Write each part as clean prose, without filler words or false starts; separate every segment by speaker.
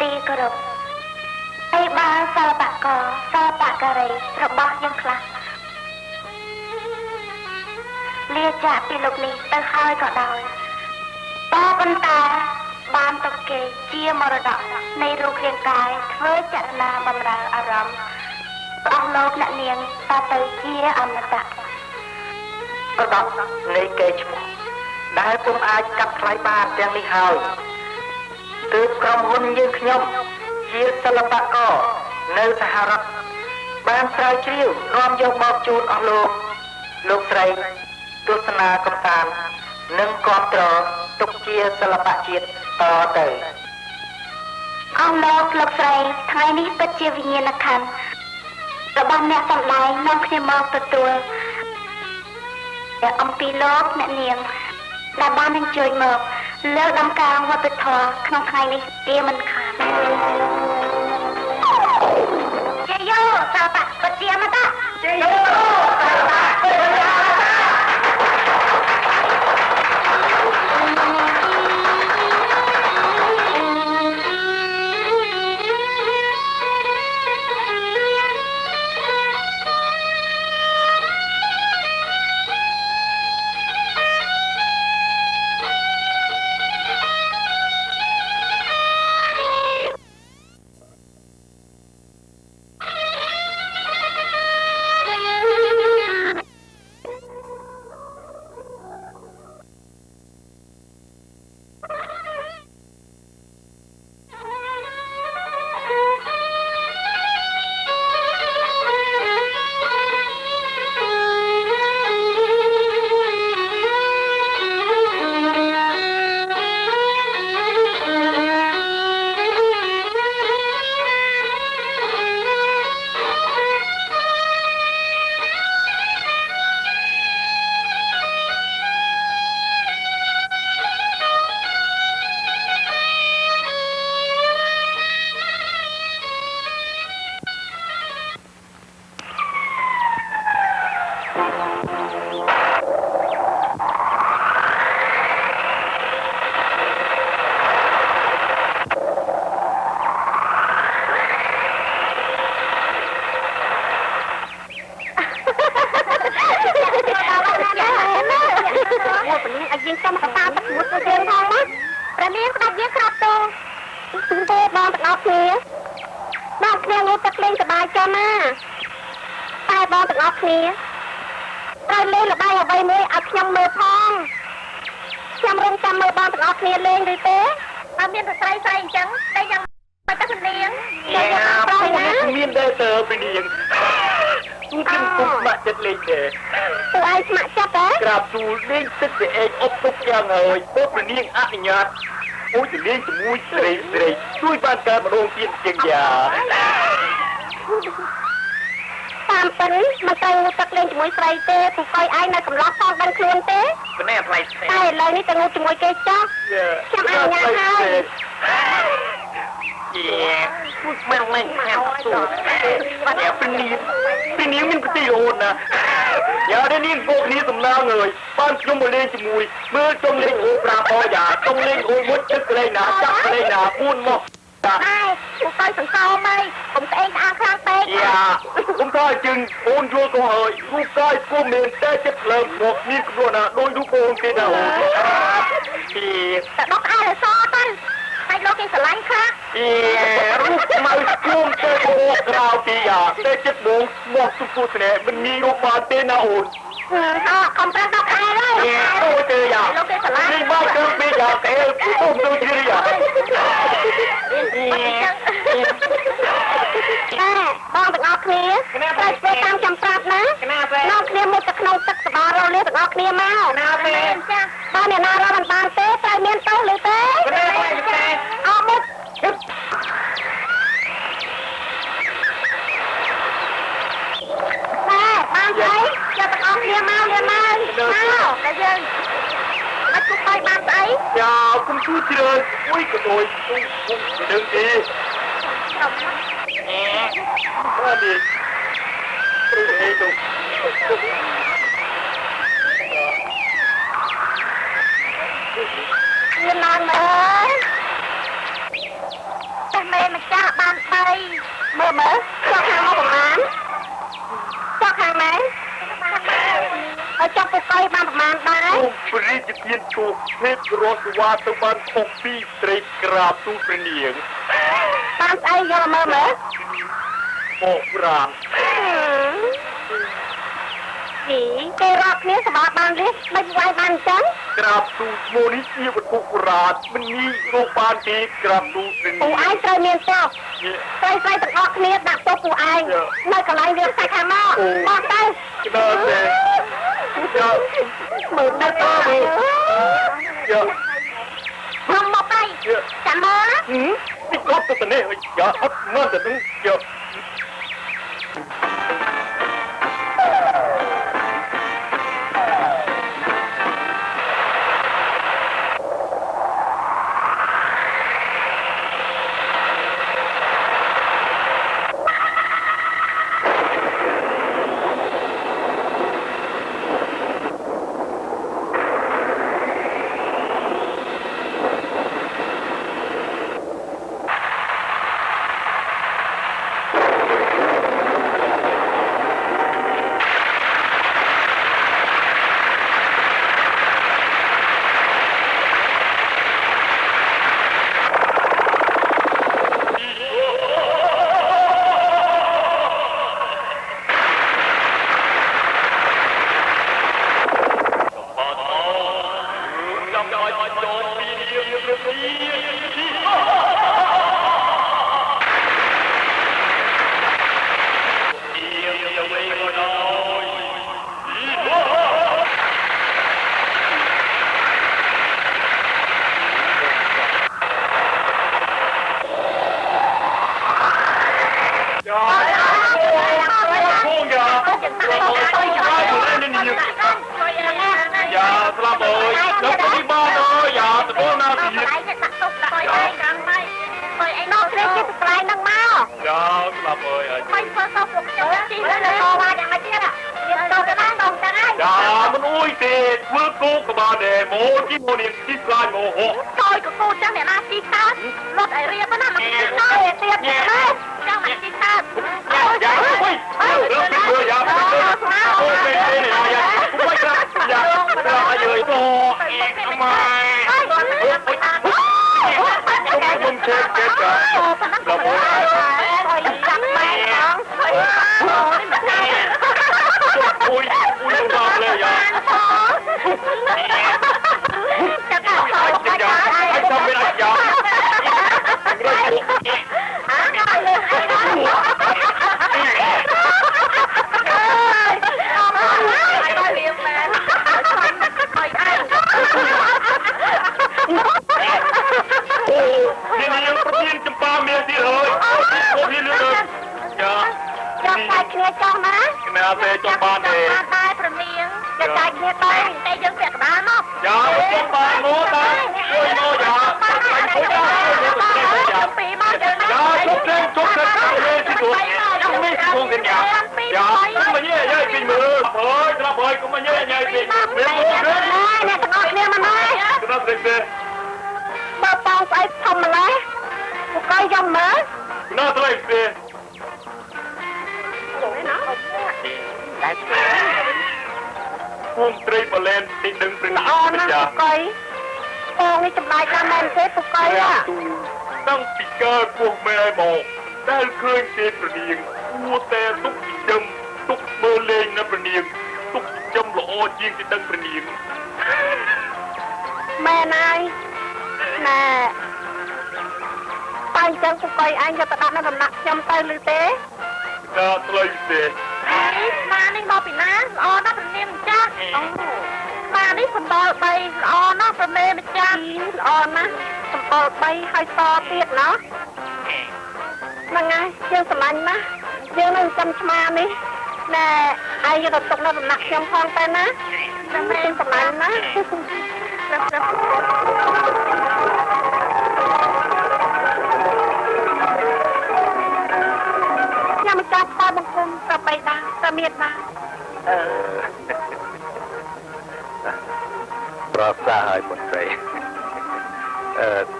Speaker 1: ទីគោរពហើយបើសិល្បករសិល្បការីរបស់យើងខ្លះលាចាកពីលោកនេះទៅហើយក៏ដោយតែប៉ុន្តែបានទុកគេជាមរតកនៃរូបរាងកាយធ្វើចលនាបម្រើអារម្មណ៍អស់លោកអ្នកនាងតទៅជាអមតៈ
Speaker 2: ប្រដប់នៃកេរ្តិ៍ឈ្មោះដែលពុំអាចកាត់ថ្លៃបានទាំងនេះហើយទើបក្រុមហ៊ុនយើងខ្ញុំជាសិល្បករនៅសហរដ្ឋបានស្រាវជ្រាវនាំយកមកជូនអស់លោកស្រីទស្សនាកំសាន្តនិងគាំទ្រទុកជាសិល្បៈជាតិតទៅ
Speaker 1: អស់លោកស្រីថ្ងៃនេះពិតជាវិញ្ញាណក្ខន្ធរបស់អ្នកសម្ដែងនាំគ្នាមកទទួលអំពីលោកអ្នកនាងដែលបានអញ្ជើញមកលើកដំណើរវប្បធម៌ក្នុងថ្ងៃនេះវាមិនខានជ័យយោសាបៈពិតជាអមតៈជ័យយោសាបៈពិតជាអមតៈ
Speaker 3: ជួយបានកើតម្ដងទៀតជាងយ៉ា
Speaker 1: តាមពិនមិនទៅទឹកលេងជាមួយស្រីទេពុកអើយឯងនៅកំឡោះផងបានខ្លួនទេ
Speaker 3: ប៉ុន្តែថ្លៃ
Speaker 1: តែឥឡូវនេះទៅងូតជាមួយគេចុះខ្ញុំអនុញ្ញាតហើយ
Speaker 3: ពុកមិនមែនខាត់ទូបាត់តែពីនាងមានប្រតិរោធណាយ៉ានេះនាងពួកគ្នាសម្លងហើយបានខ្ញុំមកលេងជាមួយមើលចុងលេងអូប្រាបយ៉ាចុងលេងអូមួយទឹកលេងណាចាក់លេងណាពួនមក
Speaker 1: ហើយពុកអើយសង្សោមហើយកុំស្អេងស្អាតខ្លាំងពេក
Speaker 3: យ៉ាខ្ញុំថាជឹងអូនយល់ក៏ហើយពុកអើយពុំមានតែចិត្តលើកមកមានខ្លួនណាដូចរូបអូនទេណាអូន
Speaker 1: តែដកអើយសទៅហើយលោកគេស្រឡាញ់ខា
Speaker 3: រូបខ្មៅស្គមទៅមកក្រៅពីយ៉ាតែចិត្តបងមកទុកពុស្នេហ៍មិនមានរូបបានទេណាអូន
Speaker 1: ខំប្រាំដកអើយ
Speaker 3: អូទេយ៉ា
Speaker 1: លោកគេស្រឡាញ់
Speaker 3: នេះមកទៅពីយ៉ាតែពុំទៅជិះយ៉ា
Speaker 1: បងទាំងអស់គ្នាត្រូវធ្វើតាមចាំប្រាប់ណានាំគ្នាមុតទៅក្នុងទឹកសបារលាទាំងអស់គ្នាមក
Speaker 3: ណាទេ
Speaker 1: ចាបើអ្នកណារកមិនបានទេត្រូវមានទោសឬទេអត់មុតបានហើយចាំទាំងអស់គ្នាមកតែយើងអត់ទុកឲ្យបានស្អី
Speaker 3: យ៉ាគុំជួយជ្រើអុយក៏ដូចគុំដឹងទេបាទនេះព្រោះអីទៅ
Speaker 1: មានឡើងមើលតែ មេម្ចាស់បាន3មើលចុះខាងមកប្រមាណចុះខាងណាហើយចុះពុកអីបានប្រមាណដែរ
Speaker 3: ព្រះរាជទានជោគភេទរស់វ៉ាទៅបានខុសពីស្រីក្រាបទូព្រះនាង
Speaker 1: បានស្អីយកមើល
Speaker 3: មកប្រាំ
Speaker 1: គេរកគ្នាសម្រាប់បានលិះមិនវាយបានអញ្ចឹង
Speaker 3: ក្រាបទូឈ្មោះនេះជាវត្ថុបុរាណមិនងាយរកបានទេក្រាបទូព្រះនាង
Speaker 1: ពូឯងត្រូវមានទោសស្រីទាំងអស់គ្នាដាក់ទោសពូឯងនៅកន្លែងវាសាច់ខាងមកមកទៅ
Speaker 3: ដល់ទេយក
Speaker 1: មើលទៅ
Speaker 3: យក
Speaker 1: ខ្ញុំមកទៅចាំមើល
Speaker 3: ទីគាត់ទៅនេះយកអត់មើលទៅនឹងយក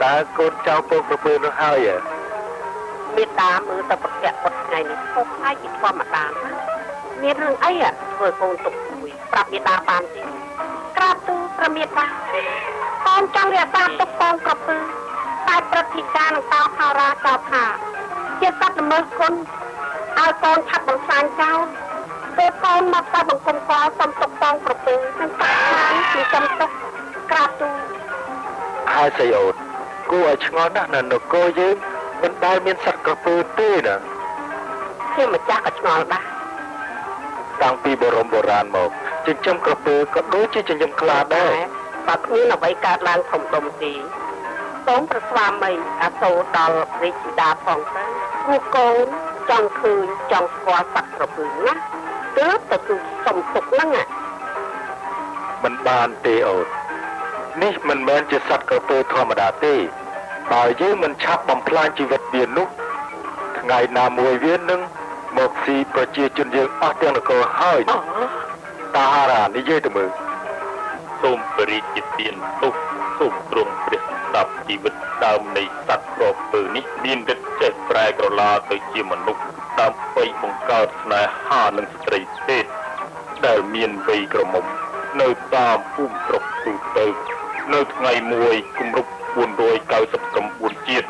Speaker 3: តើកូនចៅពងប្រពើនោះហើយ
Speaker 2: មេតាមើលទៅប្រកែកអត់ថ្ងៃនេះខុសខ្លាយពីធម្មតាណាមានរឿងអីធ្វើកូនទុកមួយប្រាប់មេតាបានទេក្រាបទូលព្រះមេតាកូនចង់រក្សាទុកកូនក្រពើតែព្រឹត្តិការណ៍នឹងតាមហោរាចោទថាជាសត្វល្មើសគុណឲ្យកូនឆាប់បង្សាញចោលពេលកូនមកទៅបង្គំកលសុំទុកកូនក្រពើនឹងតាក់ខាងពីចំទុកក្រាបទូល
Speaker 3: ហើយស្អីអូនគួរឲ្យឆ្ងល់ណាស់នៅនគរយើងមិនដែលមានសត្វក្រពើទេណា
Speaker 2: ខ្ញុំម្ចាស់ក៏ឆ្ងល់ដែរ
Speaker 3: តាំងពីបរមបុរាណមកចិញ្ចឹមក្រពើក៏ដូចជាចិញ្ចឹមខ្លាដែរ
Speaker 2: បើគ្មានអ្វីកើតឡើងធំដុំទេសូមព្រះស្វាមីអាសូរដល់រាជធីតាផងទៅព្រោះកូនចង់ឃើញចង់ស្គាល់សត្វក្រពើណាទើបទៅគឺសុំទុកហ្នឹង
Speaker 3: មិនបានទេអូននេះមិនមែនជាសត្វក្រពើធម្មតាទេបើយើងមិនឆាប់បំផ្លាញជីវិតវានោះថ្ងៃណាមួយវានឹងមកស៊ីប្រជាជនយើងអស់ទាំងនគរហើយតាហារ៉ានិយាយទៅមើលសូមបរិជាទានទុកសូមទ្រង់ព្រះស្ដាប់ជីវិតដើមនៃសត្វក្រពើនេះមានឫទ្ធិចេះប្រែក្រឡាទៅជាមនុស្សដើម្បីបង្កើតស្នេហានឹងស្ត្រីទេពដែលមានវ័យក្រមុំនៅតាមភូមិស្រុកទូទៅនៅថ្ងៃមួយគម្រប់499ជាតិ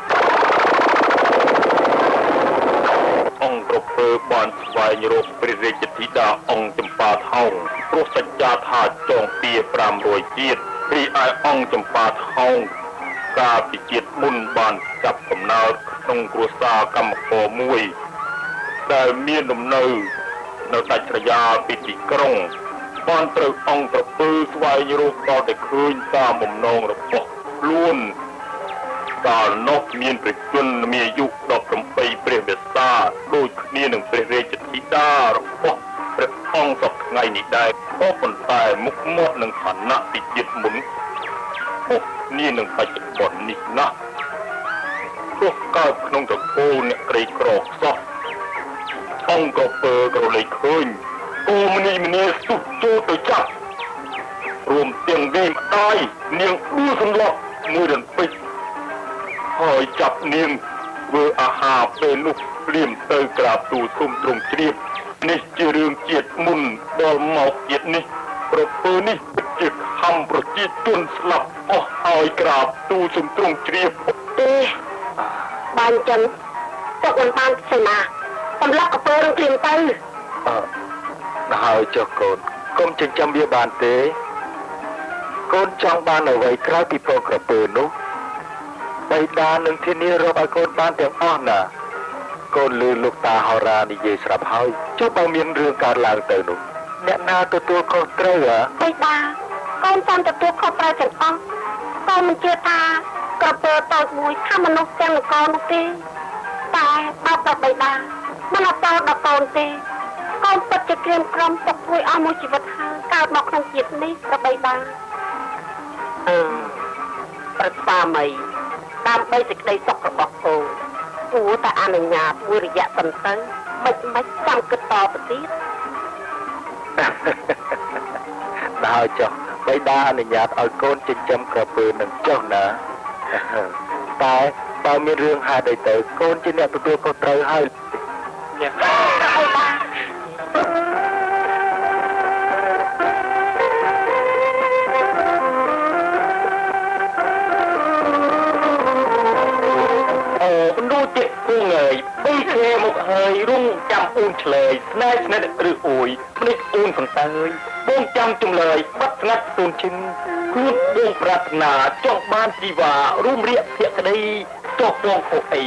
Speaker 3: អង្គក្រពើបានស្វែងរកព្រះរាជធីតាអង្គចម្ប៉ាថោងព្រោះសច្ចាថាចងពៀ500ជាតិរីឯអង្គចម្ប៉ាថោងកាលពីជាតិមុនបានចាប់កំណើតក្នុងគ្រួសារកម្មករមួយដែលមានដំណើរនៅដាច់ស្រយាលពីទីក្រុងបានត្រូវអង្គក្រពើស្វែងរកដល់តែឃើញតាមបំណងរបស់ខ្លួនកាលនោះមានព្រះជន្មមានអាយុ18ព្រះវស្សាដូចគ្នានឹងព្រះរាជធីតារបស់ព្រះអង្គសពថ្ងៃនេះដែរក៏ប៉ុន្តែមុខមាត់នឹងឋានៈពីជាតិមុនខុសគ្នានឹងបច្ចុប្បន្ននេះណាស់ព្រោះកើតក្នុងត្រកូលអ្នកក្រីក្រខ្សោះអង្គក្រពើក៏លេចឃើញគូមនីសុខចូលទៅចាប់រួមទាំងវិញម្ដាយនាងដួលសន្លប់មួយរំពេចហើយចាប់នាងធ្វើអាហារពេលនោះព្រាមទៅក្រាបទូលសុំទ្រង់ជ្រាបនេះជារឿងជាតិមុនដល់មកជាតិនេះប្រពើនេះជាខំប្រជាជនស្លាប់អស់ហើយក្រាបទូលសុំទ្រង់ជ្រាប
Speaker 2: ទេបានចឹងទុកមិនបានសេនាសម្លាប់ក្រពើនឹងព្រាមទៅ
Speaker 3: ហើយចុះកូន កុំចិញ្ចឹមវាបានទេកូនចង់បានអ្វីក្រៅពីពងក្រពើនោះបិតានឹងធានារកឲ្យកូនបានទាំងអស់ណាកូនលឺលោកតាហោរានិយាយស្រាប់ហើយចុះបើមានរឿងកើតឡើងទៅនោះអ្នកណាទទួលខុសត្រូវ
Speaker 2: បិតាកូនចាំទទួលខុសត្រូវទាំងអស់កូនមិនជឿថាក្រពើតូចមួយថាមនុស្សទាំងនគរនោះទេតែបើបិតាមិនអត់ដល់កូនទេកូនពិតជាក្រៀមក្រំទុកធ្វើអស់មួយជីវិតហើយកើតមកក្នុងជាតិនេះប្របីបានប្រស្វាមីដើម្បីសេចក្តីសុខរបស់កូនគួរតែអនុញ្ញាតមួយរយៈសិនទៅមិនចាំគិតតទៅទៀត
Speaker 3: ដល់ចុះបិតាអនុញ្ញាតឲ្យកូនចិញ្ចឹមក្រពើនឹងចុះណាតែបើមានរឿងហេតុអីទៅកូនជាអ្នកទទួលខុសត្រូវហើយបីគ្នាមកហើយរុងចាំអូនឆ្លើយស្នេហ៍ស្និទ្ធឬអួយភ្នែកអូនសន្តើយបងចាំចម្លើយបាត់ស្ងាត់ទូនជិនខ្លួនបងប្រាថ្នាចង់បានជីវ៉ារួមរាជភក្តីចោះបងអូអី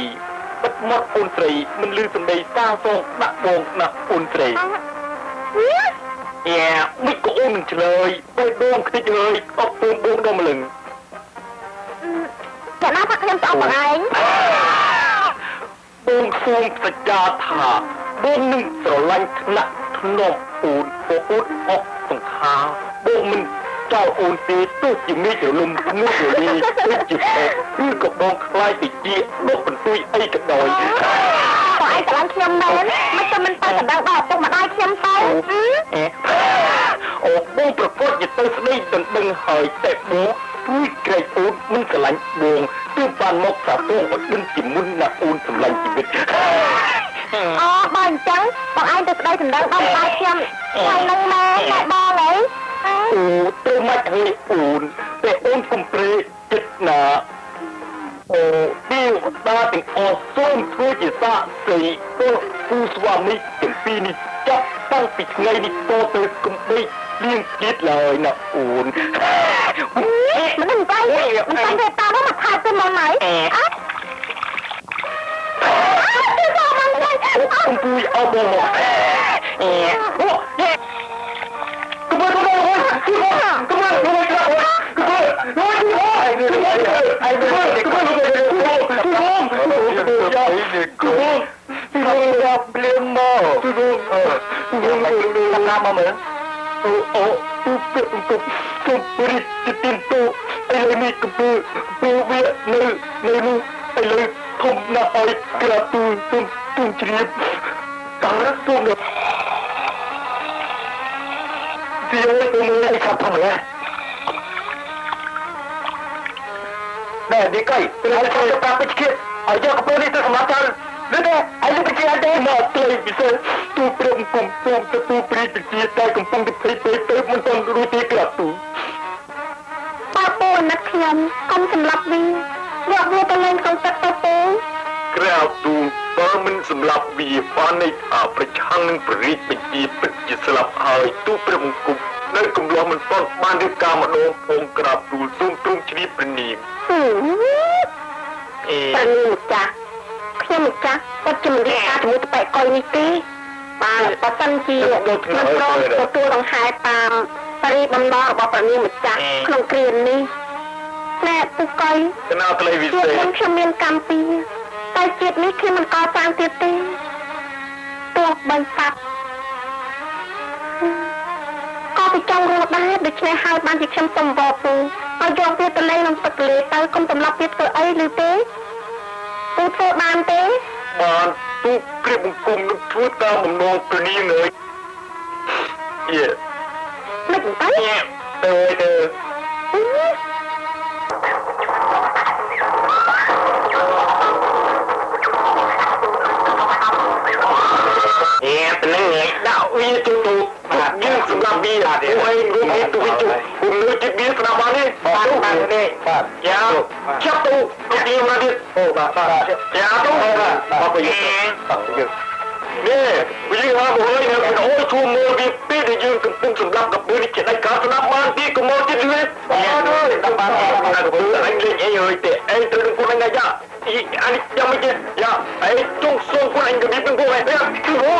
Speaker 3: បាត់មកអូនស្រីមិនលឺសំដីសាសងដាក់បងណាស់អូនស្រីមិនក៏អូនមិនឆ្លើយបើបងខ្ទេចហើយអត់ពូនបងដល់ម្លឹង
Speaker 2: ចាណាថាខ្ញុំស្អប់បងឯង
Speaker 3: បងសូមសច្ចាថាបងនឹងស្រឡាញ់ថ្នាក់ធ្នមអូនអូនអស់សង្ខារបងមិនចោលអូនទេទោះជាមេឃរលំធ្ងន់រលាយដូចជាគឺក៏បងខ្លាយទៅជាដុកបន្ទុយអីក៏ដោយ
Speaker 2: បងឯងស្រឡាញ់ខ្ញុំមែនមិនទៅមិនទៅដណ្ដឹងដល់ឪពុកម្ដាយខ្ញុំទៅ
Speaker 3: អូបងប្រកបជាទៅស្ដីដណ្ដឹងហើយតែបង ទួយក្រែកអូនមិនស្រឡាញ់បងទើបបានមកសាទរអត់ដឹងជាមុនណាអូនស្រឡាញ់ជីវិត
Speaker 1: អូបើអញ្ចឹងបងឯងទៅស្ដីសម្ដៅដល់បាយខ្ញុំថ្ងៃហ្នឹងមកតែបងអី
Speaker 3: អូទៅមកហើយអូនតែអូនកុំព្រេចិត្តណាអូពីវតាទាំងអស់សូមធ្វើជាសាក្សីទៅគូស្វាមីទាំងពីរនេះចាប់តាំងពីថ្ងៃនេះតទៅកុំបីលៀងជាតិឡើយណាអូន
Speaker 1: មិនទៅមិនទៅតាមមកខាត់ទៅមកไหน
Speaker 3: កំពុយអបមកធំណាស់ឲ្យក្រាបទូលជ្រាបតាំងរកទូលទីឲ្យទៅមើលឯខាត់ធំណាតែဒီកៃទៅឲ្យចូលតាមពេជ្រឲ្យយកកពើនេះទៅសម្រាប់ចោលឬទេឲ្យលោកប្រជាទេមកទៅពិសេសទូព្រមគុំសូមទទួលព្រីប្រជាតែកំពុងទៅភ័យពេកទៅមិនទាន់រួចទេក្រាបទូល
Speaker 1: ប៉ាពូណាត់ខ្ញុំកុំសម្លាប់វាយកវាទៅលេងក្នុងទឹកទៅទេ
Speaker 3: ក្រៅទូបើមិនសម្លាប់វាបានន័យថាប្រឆាំងនឹងព្រះរាជបញ្ជាពិតជាស្លាប់ហើយទូព្រះមង្គលនៅកំឡោះមិនទាន់បានរៀបការម្ដងផងក្រាបទូលសូមទ្រង់ជ្រាបព្រះនាម
Speaker 1: ព្រះនាមចាស់ខ្ញុំម្ចាស់គាត់ជំរាបការជាមួយតបកុយនេះទេបាទបើសិនជាមិនព្រមទទួលដង្ហែតាមសេរីបំណងរបស់ព្រះនាមម្ចាស់ក្នុងគ្រានេះណែពូកុយ
Speaker 3: គណៈក្លីវិសេស
Speaker 1: ខ្ញុំមានកម្មពីតែជាតិនេះខ្ញុំមិនកសាងទៀតទេទោះបីស្លាប់ក៏ទៅចង់រស់ដែរដូច្នេះហើយបានជាខ្ញុំសុំវល់ពូឲ្យយកវាទៅលេងក្នុងទឹកទន្លេទៅកុំទម្លាប់វាធ្វើអីឬទេពូធ្វើបានទេ
Speaker 3: បានទូគ្រាបង្គំនឹងធ្វើតាមបំណងព្រះនាងហើយ
Speaker 1: មិន
Speaker 3: ទៅនឹងដាក់វាទៅយើងសម្រាប់វាហើយរួមគ្នាទៅវិញទៅគុំលើជិះវាស្នាមនេះបាទនេះបាទយ៉ាចាប់ទៅទីមកទៀតអូបាទយ៉ាទៅបាទបើយើងនេះវិញមកហើយនៅអូយជួមើលវាពីដែលយើងកំពុងសម្រាប់កពើនេះជាដៃការស្នាប់បានទីកុំមកទៀតវាបាទដល់បានតែកពើអញលេងអីហើយទេអញត្រូវនឹងខ្លួនអញណាយ៉ាអានេះចាំមិនទេយ៉ាអីចុងសូខ្លួនអញក៏វានឹងពួកឯងទីហូ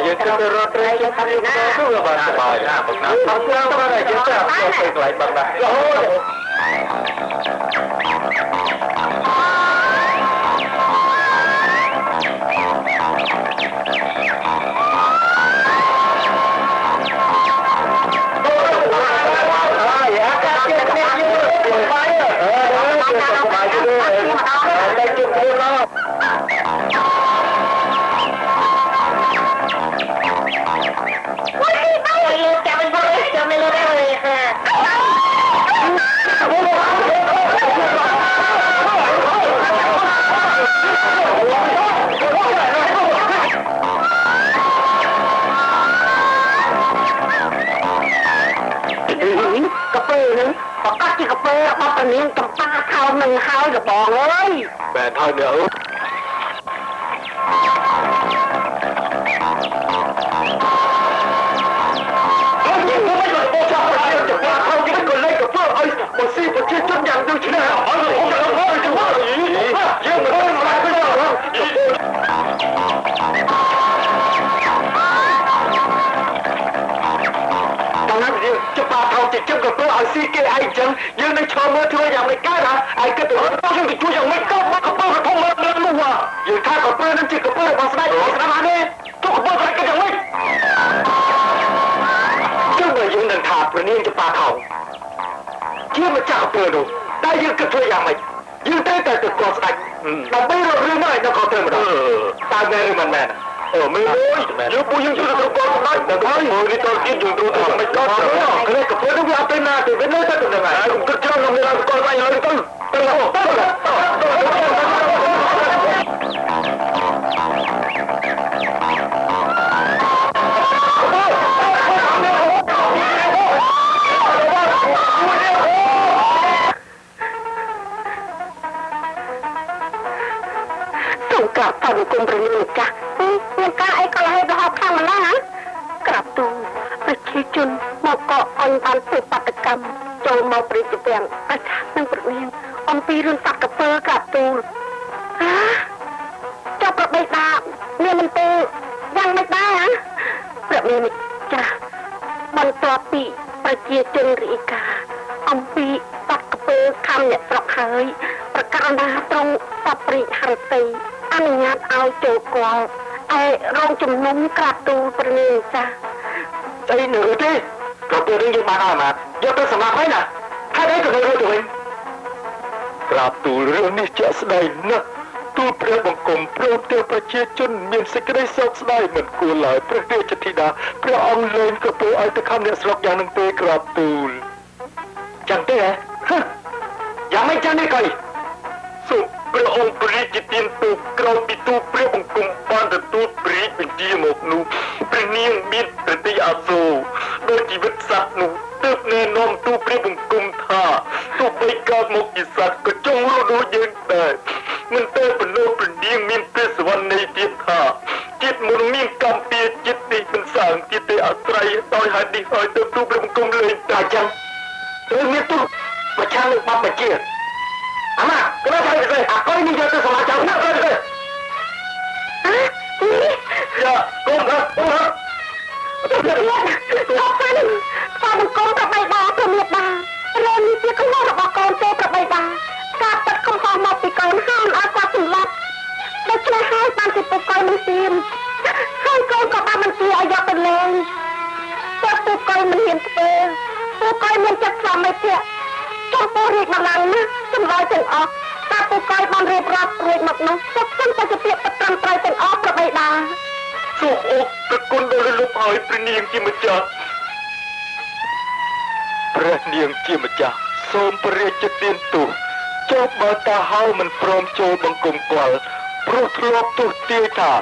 Speaker 3: យើងទៅរត់ត្រេកយកទៅណាទៅបាទបាទណាបងណាអត់ត្រូវបាទយើងទៅកន្លែងបងណារហូតនាងកំប៉ាខោនឹងហើយរបងអើយបែរហើយនៅស៊ីប្រជាជនយ៉ាងដូចនេះអត់យើងមិនបានមកទេចុះប៉ាថោជាជឹកក៏ព្រោះឲ្យស៊ីគេឯងចឹងយើងនឹងឈរមើលធ្វើយ៉ាងម៉េចកើតហ៎ឯងគិតទៅយើងទៅជួយយ៉ាងម៉េចក៏មកកពើធំមកលើនោះយើងថាកពើនឹងជាកពើរបស់ស្ដេចស្ដាប់បានទេទុកកពើស្ដេចគិតយ៉ាងម៉េចជឹងបើយើងនឹងថាព្រះនាងចុះប៉ាថោជាម្ចាស់កពើនោះតែយើងគិតធ្វើយ៉ាងម៉េចយើងត្រូវតែទៅស្គាល់ស្ដេចដើម្បីរករឿងនោះឲ្យនៅខុសត្រូវម្ដងតើមែនឬមិនមែន មិនអើយយើងពួកយើងជួយទៅគ្រប់គ្រងបានតែហើយមើលនេះតើទៀតយើងត្រូវទៅមិនក៏គ្នាក៏ព្រោះវាអត់ទៅណាទេវានៅតែទៅហ្នឹងហើយខ្ញុំគិតច្រើនក្នុងនេះឡើងស្គាល់បានហើយទៅ
Speaker 1: ក្រាបតាមគុំព្រះនាងម្ចាស់មានការអីក៏ឲ្យរហូតខាងម្ល៉េះណាក្រាបទូលប្រជាជនមកកកអញបានធ្វើបាតកម្មចូលមកព្រាជវាំងអាចារ្យនឹងព្រះនាងអំពីរឿងសត្វកពើក្រាបទូលចាប់ប្របីដាមានមិនទេយ៉ាងមិនដែរហ៎ព្រះនាងម្ចាស់បន្ទាប់ពីប្រជាជនរាយការណ៍អំពីសត្វកពើខំអ្នកស្រុកហើយប្រកាសណាត្រង់សពព្រាជហន្តីអនុញ្ញាតឲ្យចូលគាល់ឯរោងជំនុំក្រាបទូលព្រះនាងចាស់
Speaker 3: អីនៅទេក៏ពេលនេះយើងបានឲ្យមកយកទៅសម្រាប់ហើយណាហើយអីក៏នៅរួចទៅវិញក្រាបទូលរឿងនេះជាក់ស្ដែងណាស់ទូលព្រះបង្គំព្រមទាំងប្រជាជនមានសេចក្តីសោកស្ដាយមិនគួរឡើយព្រះរាជធីតាព្រះអង្គលែងក៏ពោលឲ្យទៅខំអ្នកស្រុកយ៉ាងនឹងទេក្រាបទូលចឹងទេហ៎យ៉ាងមិនចឹងនេះកុយសូមព្រះអង្គព្រះរាជទានទូលក្រោយពីទូលព្រះបង្គំបានទទួលព្រះរាជបញ្ជាមកនោះព្រះនាងមានប្រតិអាសូរដោយជីវិតសត្វនោះទើបណែនាំទូលព្រះបង្គំថាទោះបីកើតមកជាសត្វក៏ចង់រស់ដូចយើងដែរមិនតែប៉ុណ្ណោះព្រះនាងមានព្រះសវណ្ណីទៀតថាចិត្តមុនមានកម្មពៀចិត្តនេះមិនសាងទៀតទេអាស្រ័យដោយហេតុនេះហើយទើបទូលព្រះបង្គំលែងតែចឹងត្រូវមានទូលប្រឆាំងនឹងបបបញ្ជាអាម៉ាកណ្ដាលទៅអាកុយនេះយកទៅសមាជណាទៅទៅយ៉ាកុំហ៎កុំហ៎ទៅទៅ
Speaker 1: បង្គំប្របីដាទៅមេដារឿងនេះជាកំហុសរបស់កូនទេប្របីដាការទឹកកំហុសមកពីកូនហាមឲ្យគាត់សម្លាប់ដូច្នេះហើយបានជាពុកកូននឹងសៀមហើយកូនក៏បានបញ្ជាឲ្យយកទៅលេងតែពុកកូនមិនហ៊ានធ្វើពុកកូនមានចិត្តស្លាប់មិនទេចំពោះរាជបល្ល័ង្កនេះចម្លើយទាំងអស់តែពុកកូនបានរៀបរាប់រួចមកនោះទុកសិនតែជាពាក្យត្រឹមត្រូវទាំងអស់ប្របីដា
Speaker 3: សូមអរគុណដល់លោកហើយព្រះនាងជាម្ចាស់ព្រះនាងជាម្ចាស់សូមព្រះរាជទានទោសចុះបើតាហៅមិនព្រមចូលបង្គំគាល់ព្រោះធ្លាប់ទស្សទាយថា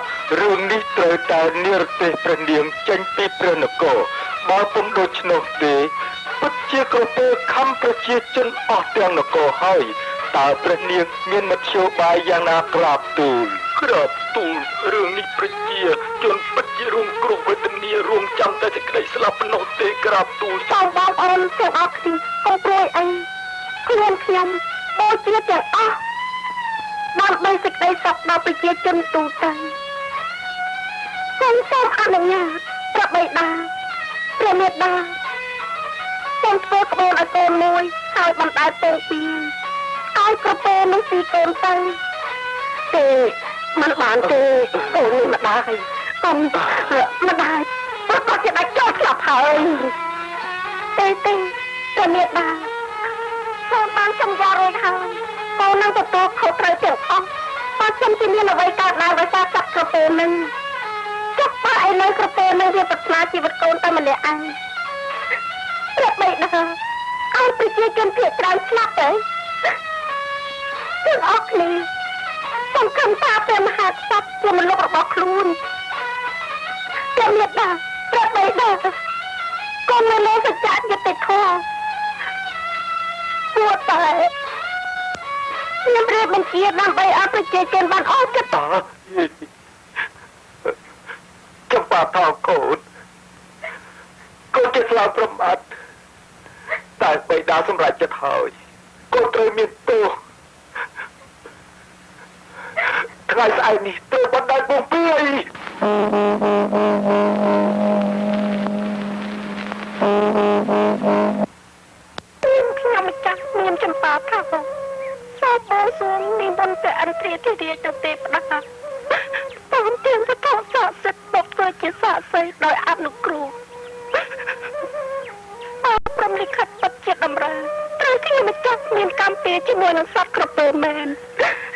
Speaker 3: រឿងនេះត្រូវតែនិរទេសព្រះនាងចេញពីព្រះនគរបើពុំដូច្នោះទេពិតជាក្រពើខំប្រជាជនអស់ទាំងនគរហើយតើព្រះនាងមានមធ្យោបាយយ៉ាងណាក្រាបទូលរឿងនេះប្រជាជនពិតជារងគ្រោះវេទនារងចាំតែសេចក្តីស្លាប់ប៉ុណ្ណោះទេក្រាបទូល
Speaker 1: សូមបងប្អូនទាំងអស់គ្នាកុំព្រួយអីខ្ញុំបូជាទាំងអស់ដើម្បីសេចក្តីសុខដល់ប្រជាជនទូទៅសូមអនុញ្ញាតព្រះបិតាព្រះមេដាសូមធ្វើក្បួនឲ្យកូនមួយហើយបណ្ដែតពងពីរឲ្យក្រពើនឹងពីកូនទៅទេមិនបានទេកូននេះម្ដាយកូនម្ដាយគាត់ជាដាច់ចោលស្លាប់ហើយទេព្រះមេដាសូមបានសម្យារួចហើយកូននឹងទទួលខុសត្រូវទាំងអស់បើសិនជាមានអ្វីកើតឡើងដោយសារសត្វក្រពើនឹងចុះបើឯនៅក្រពើនឹងវាប្រាថ្នាជីវិតកូនតែម្នាក់ឯងព្រះបិតាឲ្យប្រជាជនភាគច្រើនស្លាប់ទៅទាំងអស់គ្នាសូមខំថាព្រះមហាក្សត្រជាមនុស្សរបស់ខ្លួនព្រះមេដាព្រះបិតាកូននៅលើសច្ចៈយុត្តិធម៌ពួកតែខ្ញុំរៀបបញ្ជាដើម្បីឲ្យប្រជាជនបានអស់ចិត្ត
Speaker 3: ចំបាថោកូនជាស្លាប់ប្រមាថតែបិតាសម្រេចចិត្តហើយកូនត្រូវមានទោសថ្ងៃស្អែកនេះត្រូវបណ្ដេញពងពី
Speaker 1: ខ្ញុំម្ចាស់មានចំបាថាសូមបងសួងនិមន្តព្រះអន្ត្រីទីរាជទៅទេផ្ដាតាមទាំងទៅថតស័ក្តិសិទ្ធិបុកធ្វើជាសាក្សីដោយអនុគ្រោះព្រមលិខិតបិទជាតម្រូវត្រូវខ្ញុំម្ចាស់មានកម្មពីជាមួយនឹងសត្វក្រពើមែន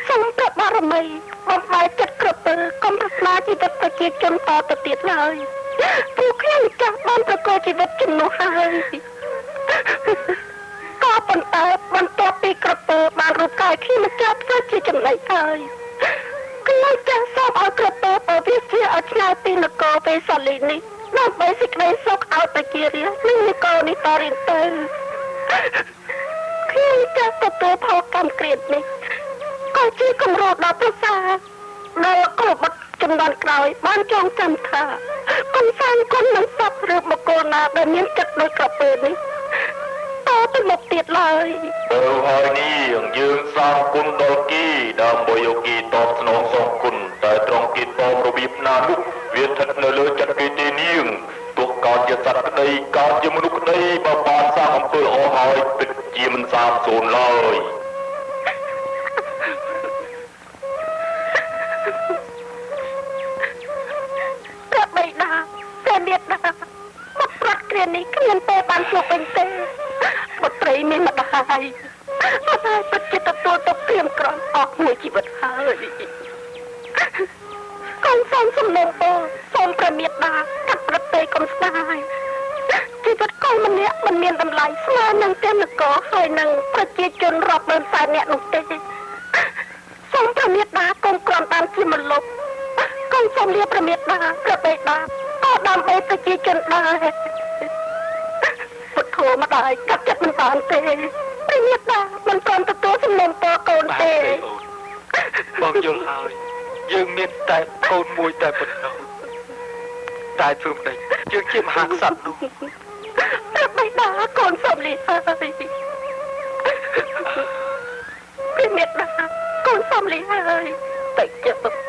Speaker 1: សូមព្រះបារមីបំបីចិត្តក្រពើកុំប្រាថ្នា ជីវិតប្រជាជនតទៅទៀតឡើយពួកខ្ញុំចាស់បានប្រកបជីវិតជំនួសហើយក៏ប៉ុន្តែបន្ទាប់ពីក្រពើបានរូបកាយខ្ញុំចាប់ធ្វើជាចំណៃហើយខ្ញុំចាស់សូមឲ្យក្រពើទៅវិជាឲ្យឆ្ងាយពីនគរវេសាលីនេះដើម្បីសេចក្តីសុខឲ្យប្រជារាស្ត្រនិងនគរនេះតរៀងទៅខ្ញុំចាស់ទទួលផលកម្មក្រៀតនេះក៏ជាគំរូដ៏ប្រសើរដែលកុលបុត្រចំនួនក្រោយបានចងចាំថាកុំសាងគុណនឹងសត្វឬបុគ្គលណាដែលមានចិត្តដូចក្រពើនេះតទៅមុខទៀតឡើយ
Speaker 3: ទៅហើយនេះយើងសាងគុណដល់គីដើម្បីឲ្យគីតបស្នងសងគុណតែត្រង់គីតបរបៀបណានោះវាស្ថិតនៅលើចិត្តគេទេនាងទោះកើតជាសត្វក្តីកើតជាមនុស្សក្តីបើបានសាងអំពើល្អហើយពិតជាមិនសាបសូន្យឡើយ
Speaker 1: ព្រះបិតាព្រះមេត្តាមកប្រាត់គ្រានេះគ្មានពេលបានជួបវិញទេបុត្រីមានម្ដាយពិតជាទទួលទុកព្រាមក្រំអស់មួយជីវិតហើយកូនសូមសំណូមពរសូមព្រះមេត្តាកាត់ប្រតិកុំស្ដាយជីវិតកូនម្នាក់មិនមានតម្លៃស្មើនឹងទេនគរហើយនឹងប្រជាជនរាប់ម៉ឺនសែននាក់នោះទេសូមព្រះមេត្តាកុំគ្រាន់បានជាមលុបកូនសូមលាព្រះមេត្តាព្រះបិតាក៏ដើម្បីប្រជាជនដែរពុទ្ធោម្ដាយកាត់ចិត្តមិនបានទេព្រះមេត្តាមិនព្រមទទួលសំណូមពរកូនទេ
Speaker 3: បងយល់ហើយយើងមានតែកូនមួយតែប៉ុណ្ណោះតែធ្វើមិនដែរយើងជាមហាក្សត្រនោះ
Speaker 1: ព្រះបិតាកូនសូមលាហើយព្រះមេត្តាកូនសូមលាហើយតែចិត្ត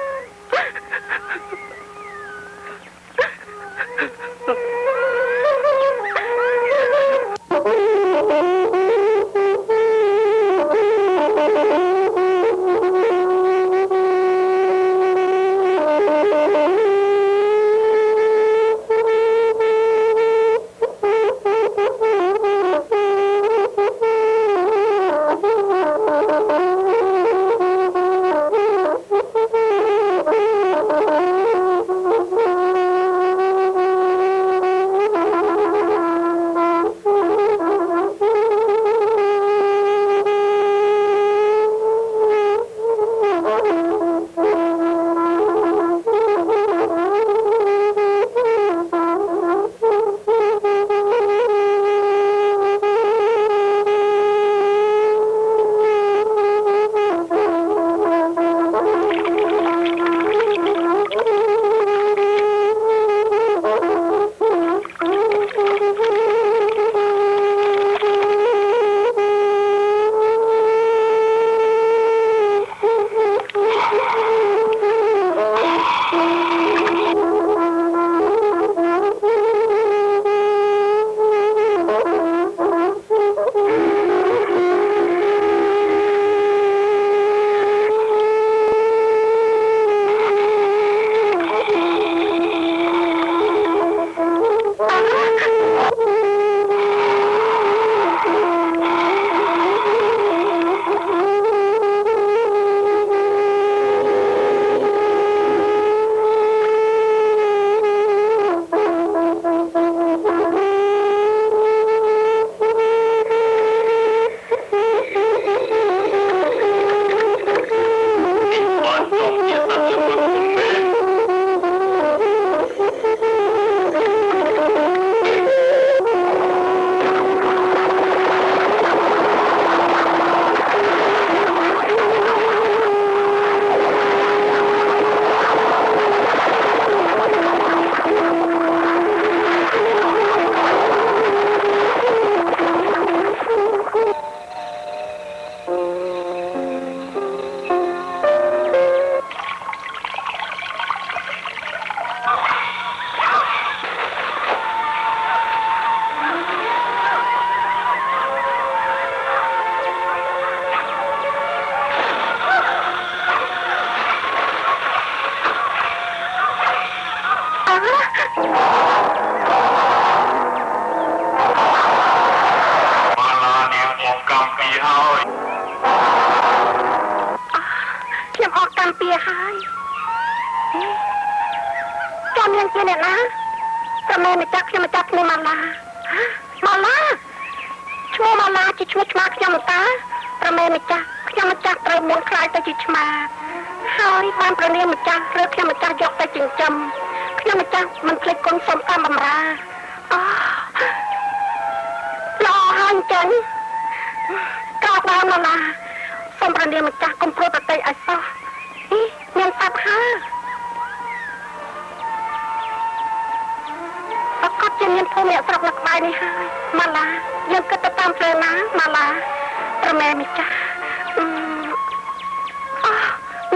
Speaker 1: នាងជាអ្នកណាប្រមែម្ចាស់ខ្ញុំម្ចាស់ឈ្មោះម៉ាឡាម៉ាឡាឈ្មោះម៉ាឡាជាឈ្មោះឆ្មាខ្ញុំតាប្រមែម្ចាស់ខ្ញុំម្ចាស់ត្រូវមុនខ្លាយទៅជាឆ្មាហើយបានប្រនាមម្ចាស់ឬខ្ញុំម្ចាស់យកទៅចិញ្ចឹមខ្ញុំម្ចាស់មិនភ្លេចគុណសូមតាមបម្រើអូល្អហើយអញ្ចឹងកោតបានម៉ាឡាសូមប្រនាមម្ចាស់កុំព្រួតប្រតិឲ្យសោះមានតាប់ហើប្រកបជាមានភូមិអ្នកស្រុកនៅក្បែរនេះហើយម៉ាឡាយើងគិតទៅតាមផ្លូវណាម៉ាឡាប្រមែម្ចាស់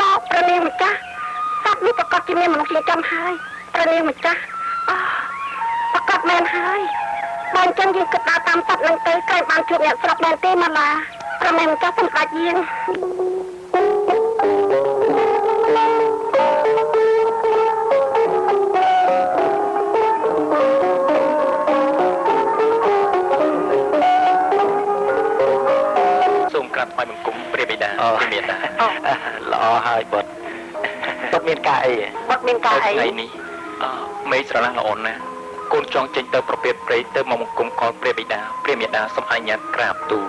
Speaker 1: មកប្រនាមម្ចាស់សត្វនេះប្រកបជាមានមនុស្សជាចំហើយប្រនាមម្ចាស់ប្រកបមែនហើយបើអញ្ចឹងយើងគិតដើរតាមសត្វនឹងទៅក្រែងបានជួបអ្នកស្រុកមែនទេម៉ាឡាប្រមែម្ចាស់សម្ដេចយាង
Speaker 3: ថ្វាយបង្គំព្រះបិតាព្រះមេត្តា
Speaker 2: ល្អហើយបុតមានការអីបុតមានការអី
Speaker 3: ថ្ងៃនេះមេស្រឡាញ់ល្អណាស់កូនចង់ចេញទៅប្រពៃព្រៃទៅមកបង្គំខលព្រះបិតាព្រះមេត្តាសូមអនុញ្ញាតក្រាបទូល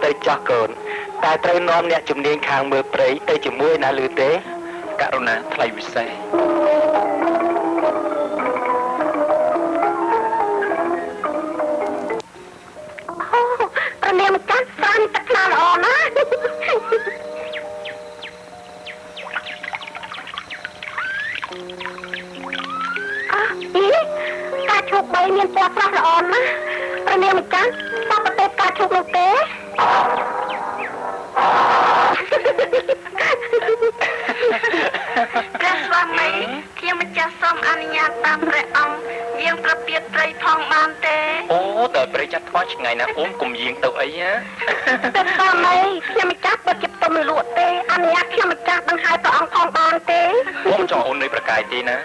Speaker 2: ទៅចោះកូនតែត្រូវនាំអ្នកជំនាញខាងមើលព្រៃទៅជាមួយណាឮទេ
Speaker 3: ករុណាថ្លៃវិសេស
Speaker 1: នាមចាស់ស្រានទឹកខ្លាល្អណាស់ការឈូក3មានពណ៌ស្រស់ល្អណាស់ព្រះនាមចាស់បបប្រទេសការឈូកនោះទេព្រះស្វាមីខ្ញុំម្ចាស់សូមអនុញ្ញាតតាមព្រះអង្គយាងប្រពៀតព្រៃផងបានទេ
Speaker 3: អូតែព្រៃចាត់ថ្វាឆ្ងាយណាស់អូនកុំយាងទៅអីណា
Speaker 1: ព្រះស្វាមីខ្ញុំម្ចាស់បើជិបទៅមិនលក់ទេអនុញ្ញាតខ្ញុំម្ចាស់ដង្ហែព្រះអង្គផងបានទេ
Speaker 3: អូនចង់អូននៅប្រកាយទេណា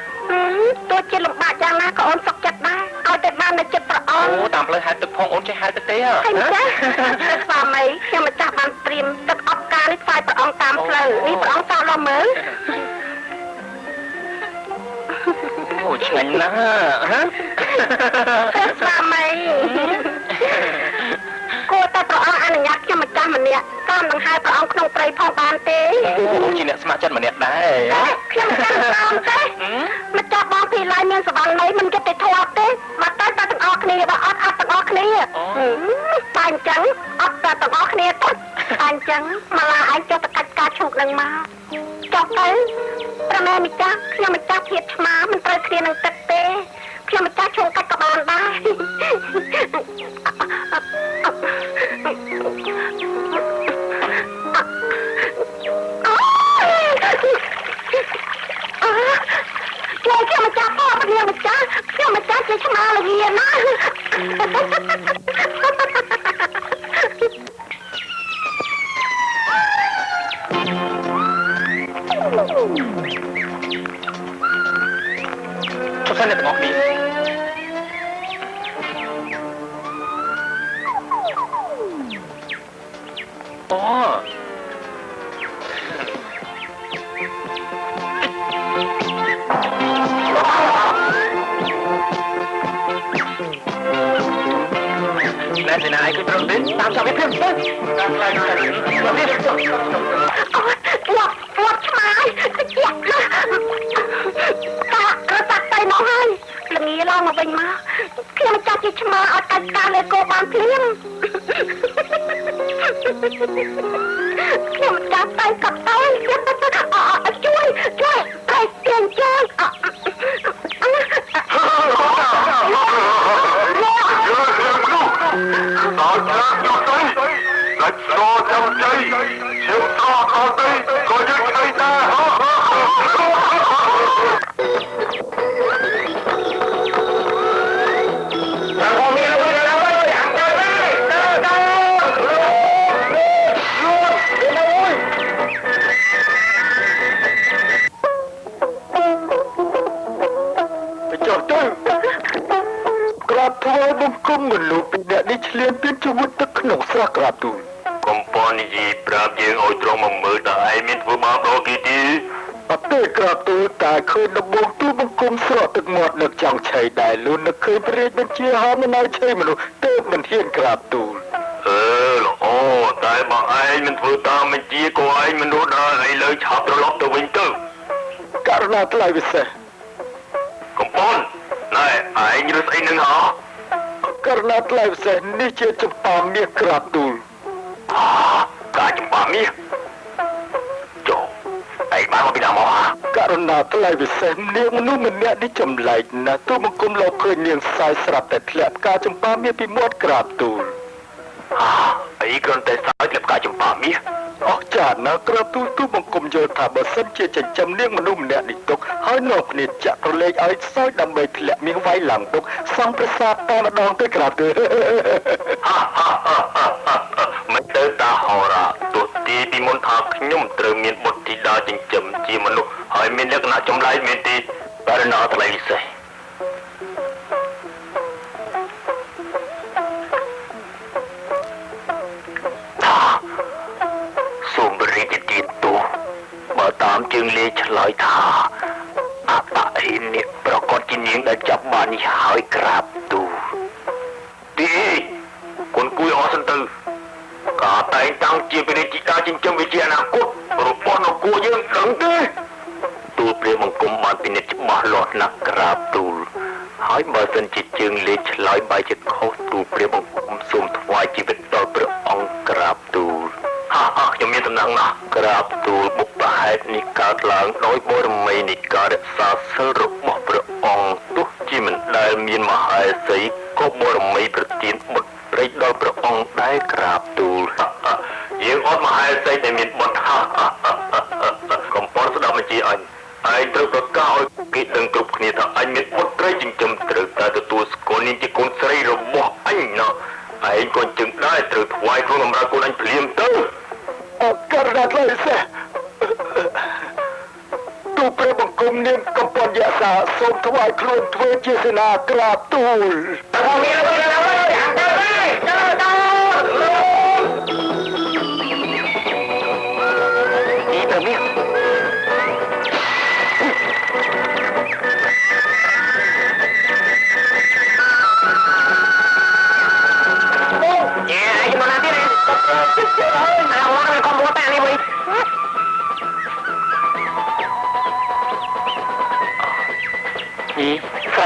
Speaker 1: ទោះជាលំបាកយ៉ាងណាក៏អូនសុខចិត្តដែរឲ្យតែបាននៅចិត្តព្រះអង្គ
Speaker 3: អូតាមផ្លូវហែលទឹកផងអូនចេះហែលទឹកទេហ៎
Speaker 1: ព្រះស្វាមីខ្ញុំម្ចាស់បានត្រៀមទឹកអបការនេះថ្វាយព្រះអង្គតាមផ្លូវនេះព្រះអង្គសោកដល់មើល
Speaker 3: អូឆ្ងាញ់ណាស់ហ៎
Speaker 1: ព្រះស្វាមីគួរតែព្រះអង្គអនុញ្ញាតខ្ញុំម្ចាស់ម្នាក់តាមដង្ហែព្រះអង្គក្នុងព្រៃផងបានទេ
Speaker 3: អូជាអ្នកស្ម័គ្រចិត្តម្នាក់ដែរ
Speaker 1: ខ្ញុំចាំតាមទេម្ចាស់បងពីឡាយមានសវណ្ណីមិនគិតទៅធាត់ទេមកតែទាំងអស់គ្នាបើអត់ទាំងអស់គ្នាតែអញ្ចឹងអត់តែទាំងអស់គ្នាទៅតែអញ្ចឹងមកឡាឯងចុះទៅកាច់ការឈូកនឹងមកចុះទៅព្រះមេម្ចាស់ខ្ញុំម្ចាស់ភាពឆ្មាមិនត្រូវគ្នានឹងទឹកទេខ្ញុំម្ចាស់ឈូកកាច់ក៏បានដែរជួយខ្ញុំម្ចាស់ផងខ្ញុំម្ចាស់ជាឆ្មាលាណា
Speaker 3: ចុះសិនអ្នកទាំងអស់គ្នាអូណែឯងគឺប្រំទេតាមចាប់វាភ្លាមទៅតាមខ្លាយទៅនេះ
Speaker 1: អូឆ្មាតិចណាតាទៅមកហើយល្ងាឡើងមកវិញមកខ្ញុំចាស់ជាឆ្មាអត់កាច់ការលើគោបានភ្លាមខ្ញុំចាស់ទៅកាត់ទៅជួយតែទៀងជួយ
Speaker 3: គុំមិនលោកពីអ្នកនេះឆ្លៀនពីជីវិតទឹកក្នុងស្រះក្រាបទូល
Speaker 4: កំពន់និយាយប្រាប់យើងឲ្យត្រង់មកមើលតើឯងមានធ្វើបាបដល់គេទេ
Speaker 3: អត់ទេក្រាបទូលតែឃើញដំបងទូបង្គំស្រក់ទឹកមាត់នឹកចង់ឆៃដែរលូននឹកឃើញព្រះរាជបញ្ជាហាមមិនឲ្យឆៃមនុស្សទើបមិនហ៊ានក្រាបទូលល្អតែបើឯងមិនធ្វើតាមបញ្ជាក៏ឯងមនុស្សដែរឥឡូវឆាប់ត្រឡប់ទៅវិញទៅករណីថ្លៃពិសេសកំពន់ណែឯងរត់ស្អីនឹងហ៎ករណីថ្លៃពិសេសនេះជាចម្ប៉ាមាសក្រាបទូលការចម្ប៉ាមាសចុះឯងបានមកពីណាមកករណីថ្លៃពិសេសនាងមនុស្សម្នាក់នេះចម្លែកណាស់ទូបង្គំលោកឃើញនាងសាយស្រាប់តែធ្លាក់ការចម្ប៉ាមាសពីមាត់ក្រាបទូលអីគ្រាន់តែសាយធ្លាក់ការចម្ប៉ាមាសអស់ចាណាក្រាបទូលទូបង្គំយល់ថាបើសិនជាចិញ្ចឹមនាងមនុស្សម្នាក់នេះទុកហើយនាំគ្នាចាក់ប្រឡេកឲ្យសាយដើម្បីធ្លាក់មាសវាយឡើងទុកសង់ប្រាសាទតែម្ដងទៅក្រាបទូលមិនទៅតាហោរាទោះទីពីមុនថាខ្ញុំត្រូវមានបុត្រធីតាចិញ្ចឹមជាមនុស្សហើយមានលក្ខណៈចម្លែកមែនទេករណីថ្លៃពិសេសសូមរីកទៀតទូបើតាមជើងលេឆ្លើយថាអបអិនិប្រកបជានាងដែលចាប់បាននេះហើយក្រាបទូទីគុនគួយអស់សិនទៅការតែងតាំងជាព្រះរាជធីតាចិញ្ចឹមវិជាអនាគតរបស់នគរយើងដឹងទេទូលព្រះបង្គំបានពិនិត្យច្បាស់លាស់ណាស់ក្រាបទូលហើយបើសិនជាជើងលេឆ្លើយបែរជាខុសទូលព្រះបង្គំសូមថ្វាយជីវិតដល់ព្រះអង្គក្រាបទូលខ្ញុំមានតំណែងណាស់ក្រាបទូលបុព្វហេតុនេះកើតឡើងដោយបរមីនៃការរក្សាសិលរបស់ព្រះអង្គទោះជាមិនដែលមានមហេសីក៏បរមីប្រទានបុត្រព្រៃដល់ព្រះអង្គដែរក្រាបទូលយើងអត់មហេសីដែលមានបុត្រកំប៉ុនស្ដាប់បញ្ជាអញឯងត្រូវប្រកាសឲ្យគេដឹងគ្រប់គ្នាថាអញមានបុត្រីចិញ្ចឹមត្រូវតែទទួលស្គាល់នាងជាកូនស្រីរបស់អញណាឯងក៏ជឹងដែរត្រូវថ្វាយខ្លួនបម្រើកូនអញភ្លាមទៅអរករណីថ្លៃពិសេសទូព្រះបង្គំនាងកំពុងយសាសូមថ្វាយខ្លួនធ្វើជាសេនាក្រាបទូល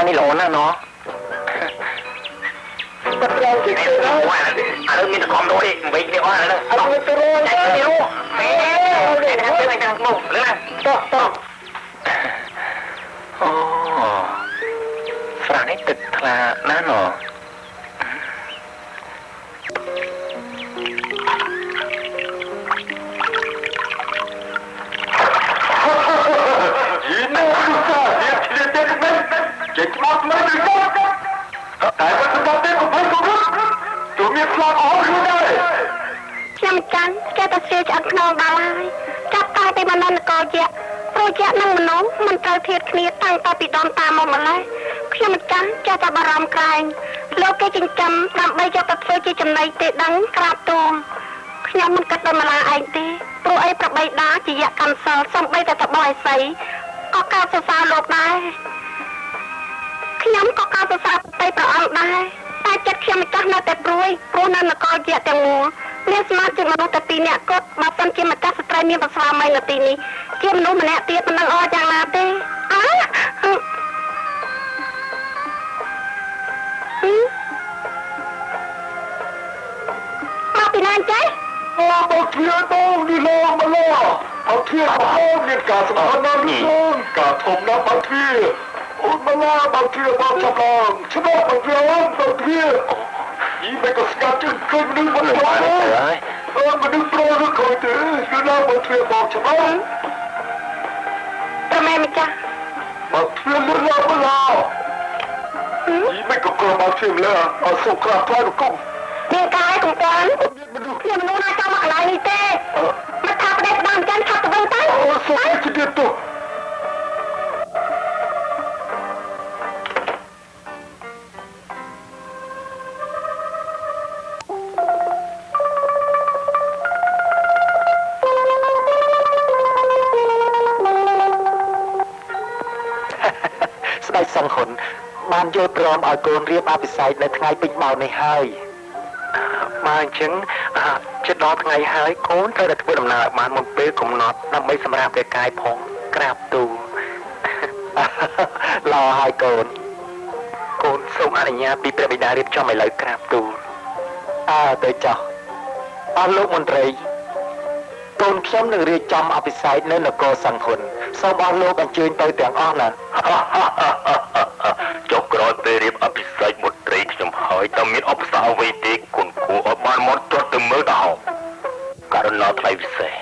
Speaker 3: นี่หลอนนะเนาะปัจจัยที่เกิดขึ้นอะไรมีแต่ความโดดไม่เกี่ยวอะไรเลยเอาไปรู้ใจไม่รู้แม่เด็กทำอะไรกันมุ่งหรือไงต้องอ๋อฝรั่งนี่ตึกทลานั่นเนาะChết mất mấy người con tại sao chúng ta tên của mấy con nước tụi miệt loạn ổn hơn đây nhằm chắn cho ta siêu chặt nô bà lai chặt tay tay mà nên có dạ rồi dạ năng mà nóng mình trời thiệt kia tăng ta bị đòn ta mong mà lai khi mình chắn cho ta bà rằm cài lô cái chân chấm làm bây cho ta siêu chi chấm này tệ đắng crap tuồng khi mình cất đôi mà là anh tê rồi ấy bà bay đá chỉ dạ cầm sờ xong bây ta ta bòi sấy có cao xa xa lột đâyខ្ញុំក៏កោតសរសើរទៅព្រះអង្គដែរតែចិត្តខ្ញុំម្ចាស់នៅតែព្រួយព្រោះនៅនគរជាទាំងមូលមានស្មារតីមនុស្សតែ2នាក់គត់បើសិនជាម្ចាស់ស្ត្រីមានប្រស្រាមីនៅទីនេះជាមនុស្សម្នាក់ទៀតមិនដឹងអស់យ៉ាងណាទេមកពីណាចេះមកធៀបបងនេះឡងមកឡអត់ធៀបបងមានការសម្បត្តិណាស់នោះការធំណាស់បើធៀបអូនមកឡាបើធៀបបងចាប់ឡើងឆ្នោតបងធៀបបងធៀបយីមិនក៏ស្កាត់ជឹងឃើញមនុស្សមកដល់ហើយអូនមនុស្សប្រុសឬខូចទេគឺណាបងធៀបបងចាប់ឡើងតែម៉ែម្ចាស់បងធៀបមកឡាយីមិនក៏ក៏បងធៀបលើអត់សុខក្រាបថ្លៃគុំមានកាយកំប៉ុនខ្ញុំមនុស្សណាចាំមកកន្លែងនេះទេមកថាប្តេជ្ញាបានចឹងថាទៅវិញទៅអូសុខជិះទៅ
Speaker 2: ស្ដេចសង្ឃុនបានយល់ព្រមឲ្យកូនរៀបអភិសេកនៅថ្ងៃពេញបោនេះហើយមកអញ្ចឹងជិតដល់ថ្ងៃហើយកូនត្រូវតែធ្វើដំណើរបានមុនពេលកំណត់ដើម្បីសម្រាប់ព្រះកាយផងក្រាបទូលល្អហើយកូនកូនសូមអនុញ្ញាតពីព្រះបិតារៀបចំឥឡូវក្រាបទូលទៅចុះអស់លោកមន្ត្រីកូនខ្ញុំនឹងរៀបចំអភិសេកនៅនគរសង្ឃុនសូមអស់លោកអញ្ជើញទៅទាំងអស់ណា
Speaker 3: ចុះក្រោយពេលរៀបអភិសេកមន្ត្រីខ្ញុំហើយតើមានអបសារអ្វីទេគុណគួរឲ្យបានមកចុះទៅមើលទៅហោករណីថ្លៃពិសេស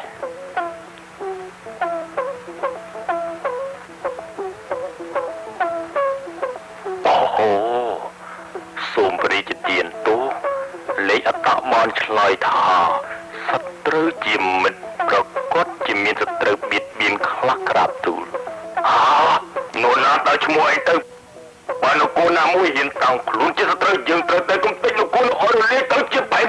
Speaker 3: សូមព្រះរាជទានទូលេខអត្តមនឆ្លើយថាសត្រូវជាមិត្តប្រកបជាមានសត្រូវបៀតបៀនខ្លះក្រាបទូលនោះណាដល់ឈ្មោះអីទៅបាននគរណាមួយហ៊ានតោងខ្លួនជាសត្រូវយើងត្រូវតែគំពេញនគរអរលេខទៅជាបែប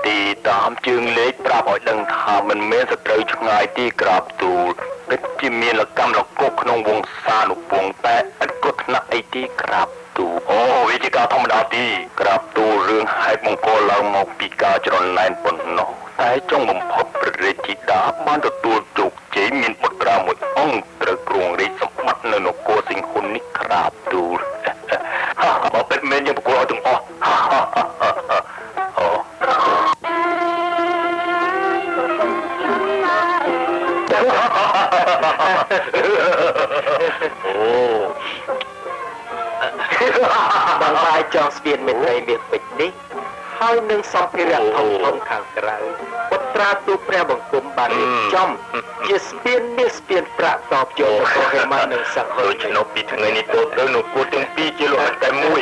Speaker 3: ទីតាមជើងលេខប្រាប់ឲ្យដឹងថាមិនមែនសត្រូវឆ្ងាយទីក្រាបទូលពិតជាមានលកម្មលកុកក្នុងវង្សានុវង្សតែឥតក៏ថ្នាក់អីទីក្រាបអូវាជាការធម្មតាទីក្រាបទូលរឿងហេតុមង្គលឡើងមកពីការច្រណែនប៉ុណ្ណោះតែចុងបំផុតព្រះរាជធីតាបានទទួលជោគជ័យមានបុត្រាមួយអង្គត្រូវគ្រងរាជសម្បត្តិនៅនគរសិង្ហុននេះក្រាបទូលបើពិតមែនយើងប្រគល់ឲ្យទាំងអស់
Speaker 2: បងបាយចង់ស្ពានមេត្រីមាសពេជ្រនេះហើយនឹងសម្ភារៈធំធំខាងក្រៅពុត្រាទូព្រះបង្គំបានរៀបចំជាស្ពានមាសស្ពានប្រាក់តបយកនគរហេមន្ទនិងសង្ឃុន
Speaker 3: ឆ្នាំពីថ្ងៃនេះទៅនគរទាំងពីរជាលោហិតតែមួយ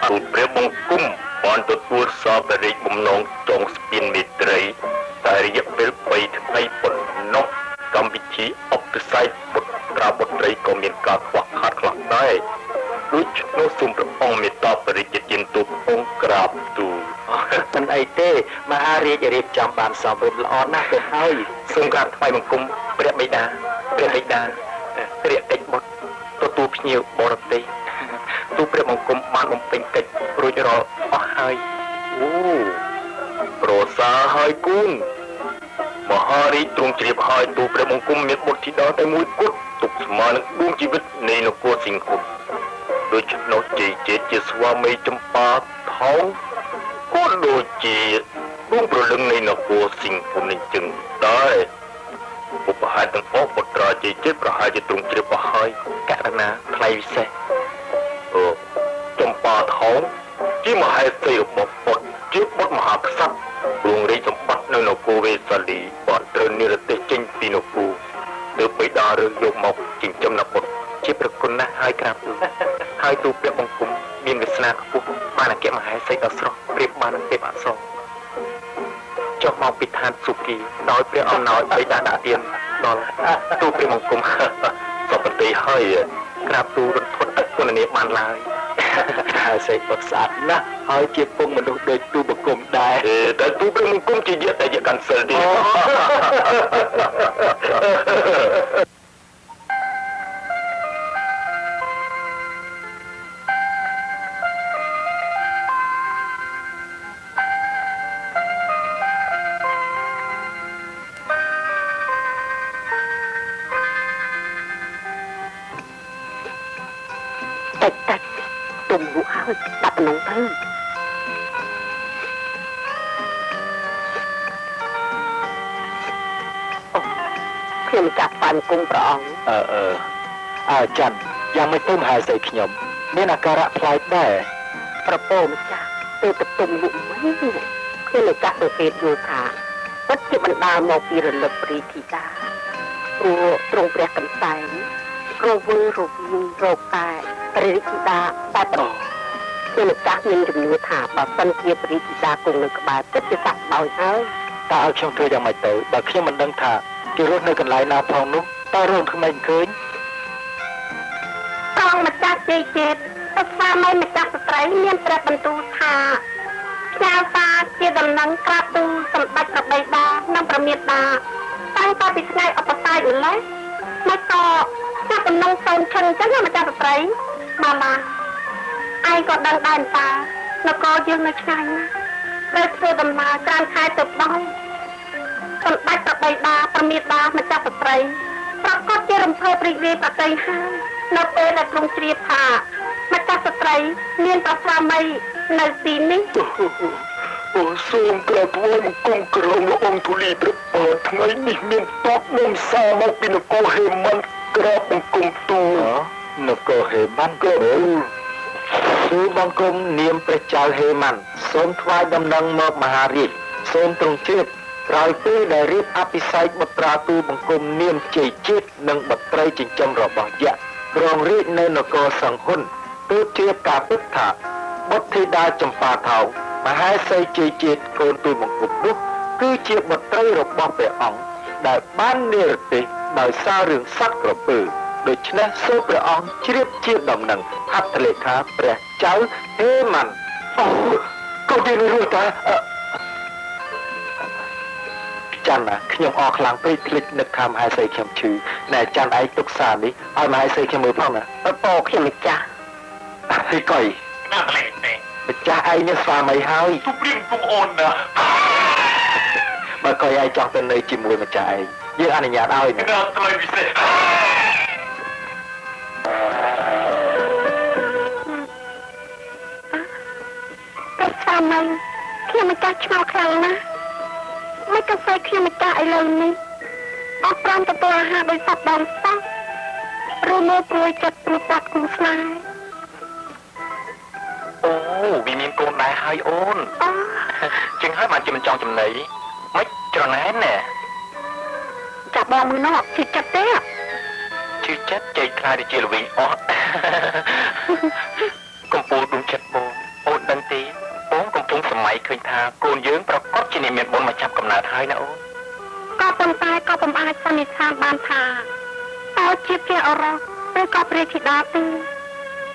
Speaker 3: ទូព្រះបង្គំបានទទួលសពរាជបំណងចងស្ពានមេត្រីតែរយៈពេល3ថ្ងៃប៉ុណ្ណោះកម្មវិធីអភិសេកបុត្រាបុត្រីក៏មានការខ្វះខាតខ្លះដែរដូច្នោះសូមព្រះអង្គមេត្តាបរិយាទានទូលអង្គក្រាបទូល
Speaker 2: មិនអីទេមហារាជរៀបចំបានសមរម្យល្អណាស់ទៅហើយសូមក្រាបថ្វាយបង្គំព្រះបិតាព្រះកិច្ចបុត្រទទួលភ្ញៀវបរទេសទូលព្រះបង្គំបានបំពេញកិច្ចរួចរាល់អស់ហើយ
Speaker 3: ប្រសាហើយគូនមហារាជទ្រង់ជ្រាបហើយទូលព្រះបង្គំមានបុត្រធីតាតែមួយគត់ទុកស្មើនឹងដួងជីវិតនៃនគរសិង្ហុនដូច្នោះជ័យជេតជាស្វាមីចម្ប៉ាថោងក៏ដូចជាដួងព្រលឹងនៃនគរសិង្ហុននេះចឹងដែរបុព្វហេតុទាំងអស់បុត្រាជ័យជេតប្រហែលជាទ្រង់ជ្រាបអស់ហើយ
Speaker 2: ករណីថ្លៃពិសេស
Speaker 3: ចម្ប៉ាថោងជាមហេសីរបស់បុត្រជាបុត្រមហាក្សត្រគ្រងរាជសម្បត្តិនៅនគរវេសាលីបានត្រូវនិរទេសចេញពីនគរទើបបិតារើសយកមកចិញ្ចឹមនៅបុត្រ
Speaker 2: ជាប្រគុណណាស់ហើយក្រាបទូលហើយទូលព្រះបង្គំមានវាសនាខ្ពស់បានអគ្គមហេសីដ៏ស្រស់ប្រៀបបាននឹងទេពអប្សរចុះមកពីឋានសុគីដោយព្រះអំណោយបិតាដាក់ទានដល់ទូលព្រះបង្គំ
Speaker 3: សុបតិហើយ
Speaker 2: ក្រាបទូលរន្ធត់ទឹកគុណនាមបានឡើយហើយសេចក្ដីស្អាតណាស់ហើយជាពងមនុស្សដូចទូបង្គំដែរ
Speaker 3: តែទូព្រះបង្គំជាយៈតែយៈកាន់សិលទេ
Speaker 1: តិចទុំលក់ហើយដាក់ក្នុងទៅខ្ញុំចាប់បានគុំព្រះ
Speaker 2: អង្គចាន់យ៉ាងមិនទៅមហាសីខ្ញុំមានអាការៈប្លែកដែរ
Speaker 1: ប្រពោម្ចាស់ទៅទុំលក់វិញខ្ញុំចាស់សង្កេតយល់ថាពិតជាបណ្ដាលមកពីរលឹកព្រីធីតាព្រោះទ្រង់ព្រះកំសែងរវើរវាងរោគតែព្រះរាជធីតាតែប្រខ្ញុំចាស់មានជំនឿថាបើសិនជាព្រះរាជធីតាគង់នៅក្បែរពិតជាសក្បាយហើយ
Speaker 2: តើឲ្យខ្ញុំធ្វើយ៉ាងម៉េចទៅបើខ្ញុំមិនដឹងថាគេរស់នៅកន្លែងណាផងនោះតើរងក្មេងឃើញ
Speaker 1: ត្រង់ម្ចាស់ជ័យជាតិទៅស្វាមីម្ចាស់ស្ត្រីមានព្រះបន្ទូលថាផ្ញើសារជាដំណឹងក្រាបទូលសម្ដេចព្រះបិតានិងព្រះមាតាតាំង តាពីថ្ងៃអបសាយម្លេះមកក៏ចាប់ដំណងសោមឈិនចឹងណាម្ចាស់ស្ត្រីម៉ាម៉ាឯងក៏ដឹងដែរតានគរយើងនៅឆ្ងាយណាស់ត្រូវធ្វើដំណើរច្រើនខែទៅដល់សម្ដេចប្របីតាប្រមេតាម្ចាស់ស្ត្រីប្រកាសជារំភើបរីករាយប្រតិហើយនៅពេលដែលទ្រង់ជ្រាបថាម្ចាស់ស្ត្រីមានប្រស្វាមីនៅទីនេះ
Speaker 3: អូសូមក្រាបថ្វាយបង្គំក្រមលោកអង្គធូលីព្រះបាទថ្ងៃនេះមានតបនំសាមកពីនគរហេមន្ទក្រាបបង្គំទូលនគរហេមន្ទក៏ទូលបង្គំនាមព្រះចៅហេមន្ទសូមថ្វាយដំណឹងមកមហារាជសូមទ្រង់ជ្រាបក្រោយពេលដែលរៀបអភិសេកបុត្រាទូលបង្គំនាមជ័យជាតិនិងបុត្រីចិញ្ចឹមរបស់យក្សរងរាជនៅនគរសង្ហ៊ុនទូលជាការពិតថាបុត្រធីតាចម្ប៉ាថោងមហេសីជ័យជាតិកូនទូលបង្គំនោះគឺជាបុត្រីរបស់ព្រះអង្គដែលបាននិរទេសដោយសាររឿងសត្វក្រពើដូច្នេះសូមព្រះអង្គជ្រាបជាដំណឹងហត្ថលេខាព្រះចៅហេមន្ទអូកូនទីនោះតាចាំណាខ្ញុំអរខ្លាំងពេកភ្លេចនឹកថាមហេសីខ្ញុំឈឺណែចាំឯងទុកសារនេះឲ្យមហេសីខ្ញុំមើលផងណាអូខ្ញុំម្ចាស់ហើយកុយណាស់លេទេម្ចាស់ឯងមានស្វាមីហើយទុកព្រៀងពុកអូនណាបើកុយឯងចង់ទៅនៅជាមួយម្ចាស់ឯងយើងអនុញ្ញាតឲ្យណាត្រូវពិសេស
Speaker 1: តែស្វាមីខ្ញុំម្ចាស់ឆ្ងល់ខ្លាំងណាស់មិនក៏ស្អីខ្ញុំម្ចាស់ឥឡូវនេះអត់ព្រមទទួលអាហារដោយសត្វបងសោះឬមើលព្រួយចិត្តព្រួយបាត់គូស្នេហ៍
Speaker 3: អូវាមានកូនដែរហើយអូនជាងហើយបានជាមិនចង់ចំណីមិនច្រណែនណែ
Speaker 1: ចាប់បងមើលនោះជឿចិត្តទេ
Speaker 3: ជឿចិត្តជ័យខ្លាយទៅជាល្វីងអស់កំពូលដួងចិត្តបងអូនដឹងទេបងកំពុងសម័យឃើញថាកូនយើងប្រកបជាអ្នកមានបុណ្យមកចាប់កំណើតហើយណាអូន
Speaker 1: ក៏ប៉ុន្តែក៏ពុំអាចសន្និដ្ឋានបានថាតើជាព្រះអរោឬក៏ព្រះធីតាទេ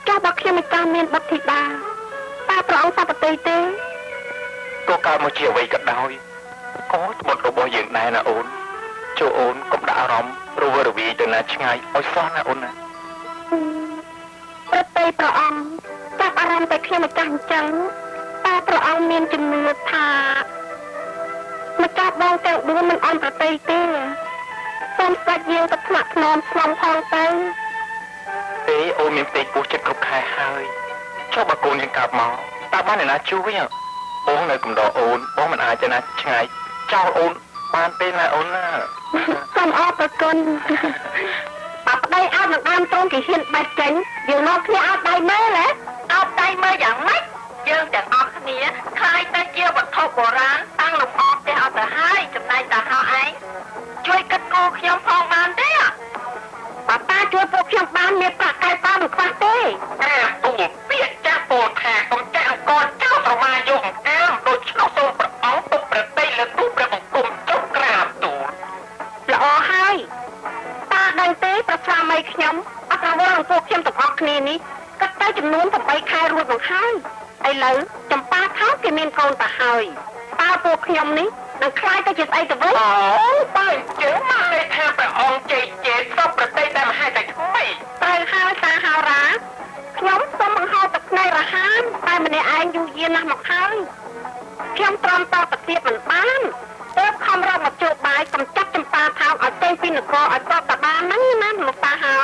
Speaker 1: ចុះបើខ្ញុំមិនចាំមានបុត្រធីតាតើព្រះអង្គសពតិទេ
Speaker 3: ក៏កើតមកជាអ្វីក៏ដោយក៏បុត្ររបស់យើងដែរណាអូនចូលអូនកុំដាក់អារម្មណ៍រវើរវាយទៅណាឆ្ងាយឲ្យសោះណាអូនណា
Speaker 1: ប្រតិព្រះអង្គចាប់អារម្មណ៍តែខ្ញុំមិនចាស់អញ្ចឹងតែព្រះអង្គមានជំនឿថាម្ចាស់បងទាំង4មិនអន់ប្រតិទេសូមស្ដេចយើងទៅថ្នាក់ថ្នមស្នំផងទៅ
Speaker 3: ទេអូនមានពេកពោះចិត្តគ្រប់ខែហើយចុះបើកូនយើងកើតមកតើបានអ្នកណាជួយអូននៅកំដរអូនបងមិនអាចទៅណាឆ្ងាយចោលអូនបានទេណាអូនណា
Speaker 1: សូមអរគុណបើប្តីអត់នឹងដើមត្រង់គេហ៊ានបាច់ចេញយើងមកគ្នាអត់ដៃមើលហ៎អត់ដៃមើលយ៉ាងម៉េចយើងទាំងអស់គ្នាខ្លាយទៅជាវត្ថុបុរាណតាំងលំអផ្ទះអត់ទៅហើយចំណែកតាហោឯងជួយគិតគូរខ្ញុំផងបានទេបើតាជួយពួកខ្ញុំបានមានប្រាក់កែតាមិនខ្វះទេ
Speaker 3: ទូពាក្យចាស់ពោលថាកុំចាស់អង្គចោលប្រមាយកអាមដូចឆ្លោះសូមព្រះអង្គទុកប្រតិលើទូព្រះបង្គំចុះក្រាបទូល
Speaker 1: ល្អហើយតាដឹងទេប្រស្វាមីខ្ញុំអត់រវល់នឹងពួកខ្ញុំទាំងអស់គ្នានេះគិតទៅចំនួន8ខែរួចមកហើយឥឡូវចម្ប៉ាថោកគេមានកូនទៅហើយតើពួកខ្ញុំនេះនឹងខ្លាយទៅជាស្អីទៅវិញ
Speaker 3: អូបើអញ្ចឹងមកលេថាព្រះអង្គជ័យជាតិសពប្រតិតែមហាតែថ្មី
Speaker 1: ត្រូវហើយតាហោរាខ្ញុំសូមបង្ហោទឹកភ្នែករហាមតែម្នាក់ឯងយូរយារណាស់មកហើយខ្ញុំទ្រាំតទៅទៀតមិនបានទើបខំរកមកជួបបាយកំចាត់ចម្ប៉ាថោកឲ្យចេញពីនគរឲ្យគាត់ទៅបានហ្នឹងណាលោកតាហោ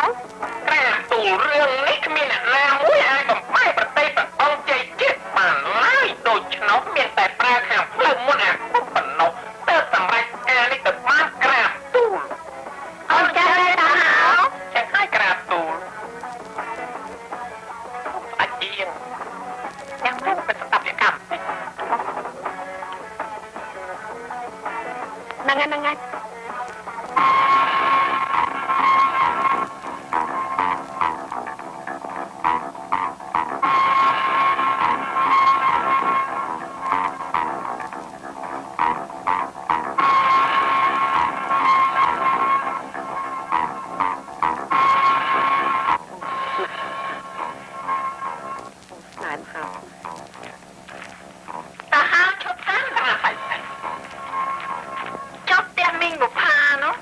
Speaker 3: ក្រាបទូលរឿងនេះគ្មានអ្នកណាមួយអាចបំបែកប្រតិព្រះអង្គជ័យជាតិបានឡើយដូច្នោះមានតែប្រើខាងផ្លូវមុនអាគុំប៉ុណ្ណោះទើបសម្រេចការនេះទៅបានក្រាបទូល
Speaker 1: អរចាស់តាហោ
Speaker 3: ចាស់ហើយក្រាបទូលអាចជាយ៉ាងណាเป็นស្ដាប់យកម្ម
Speaker 1: ហ្នឹងហើយ
Speaker 3: ចប់ផ្ទះមីងបុផានោះ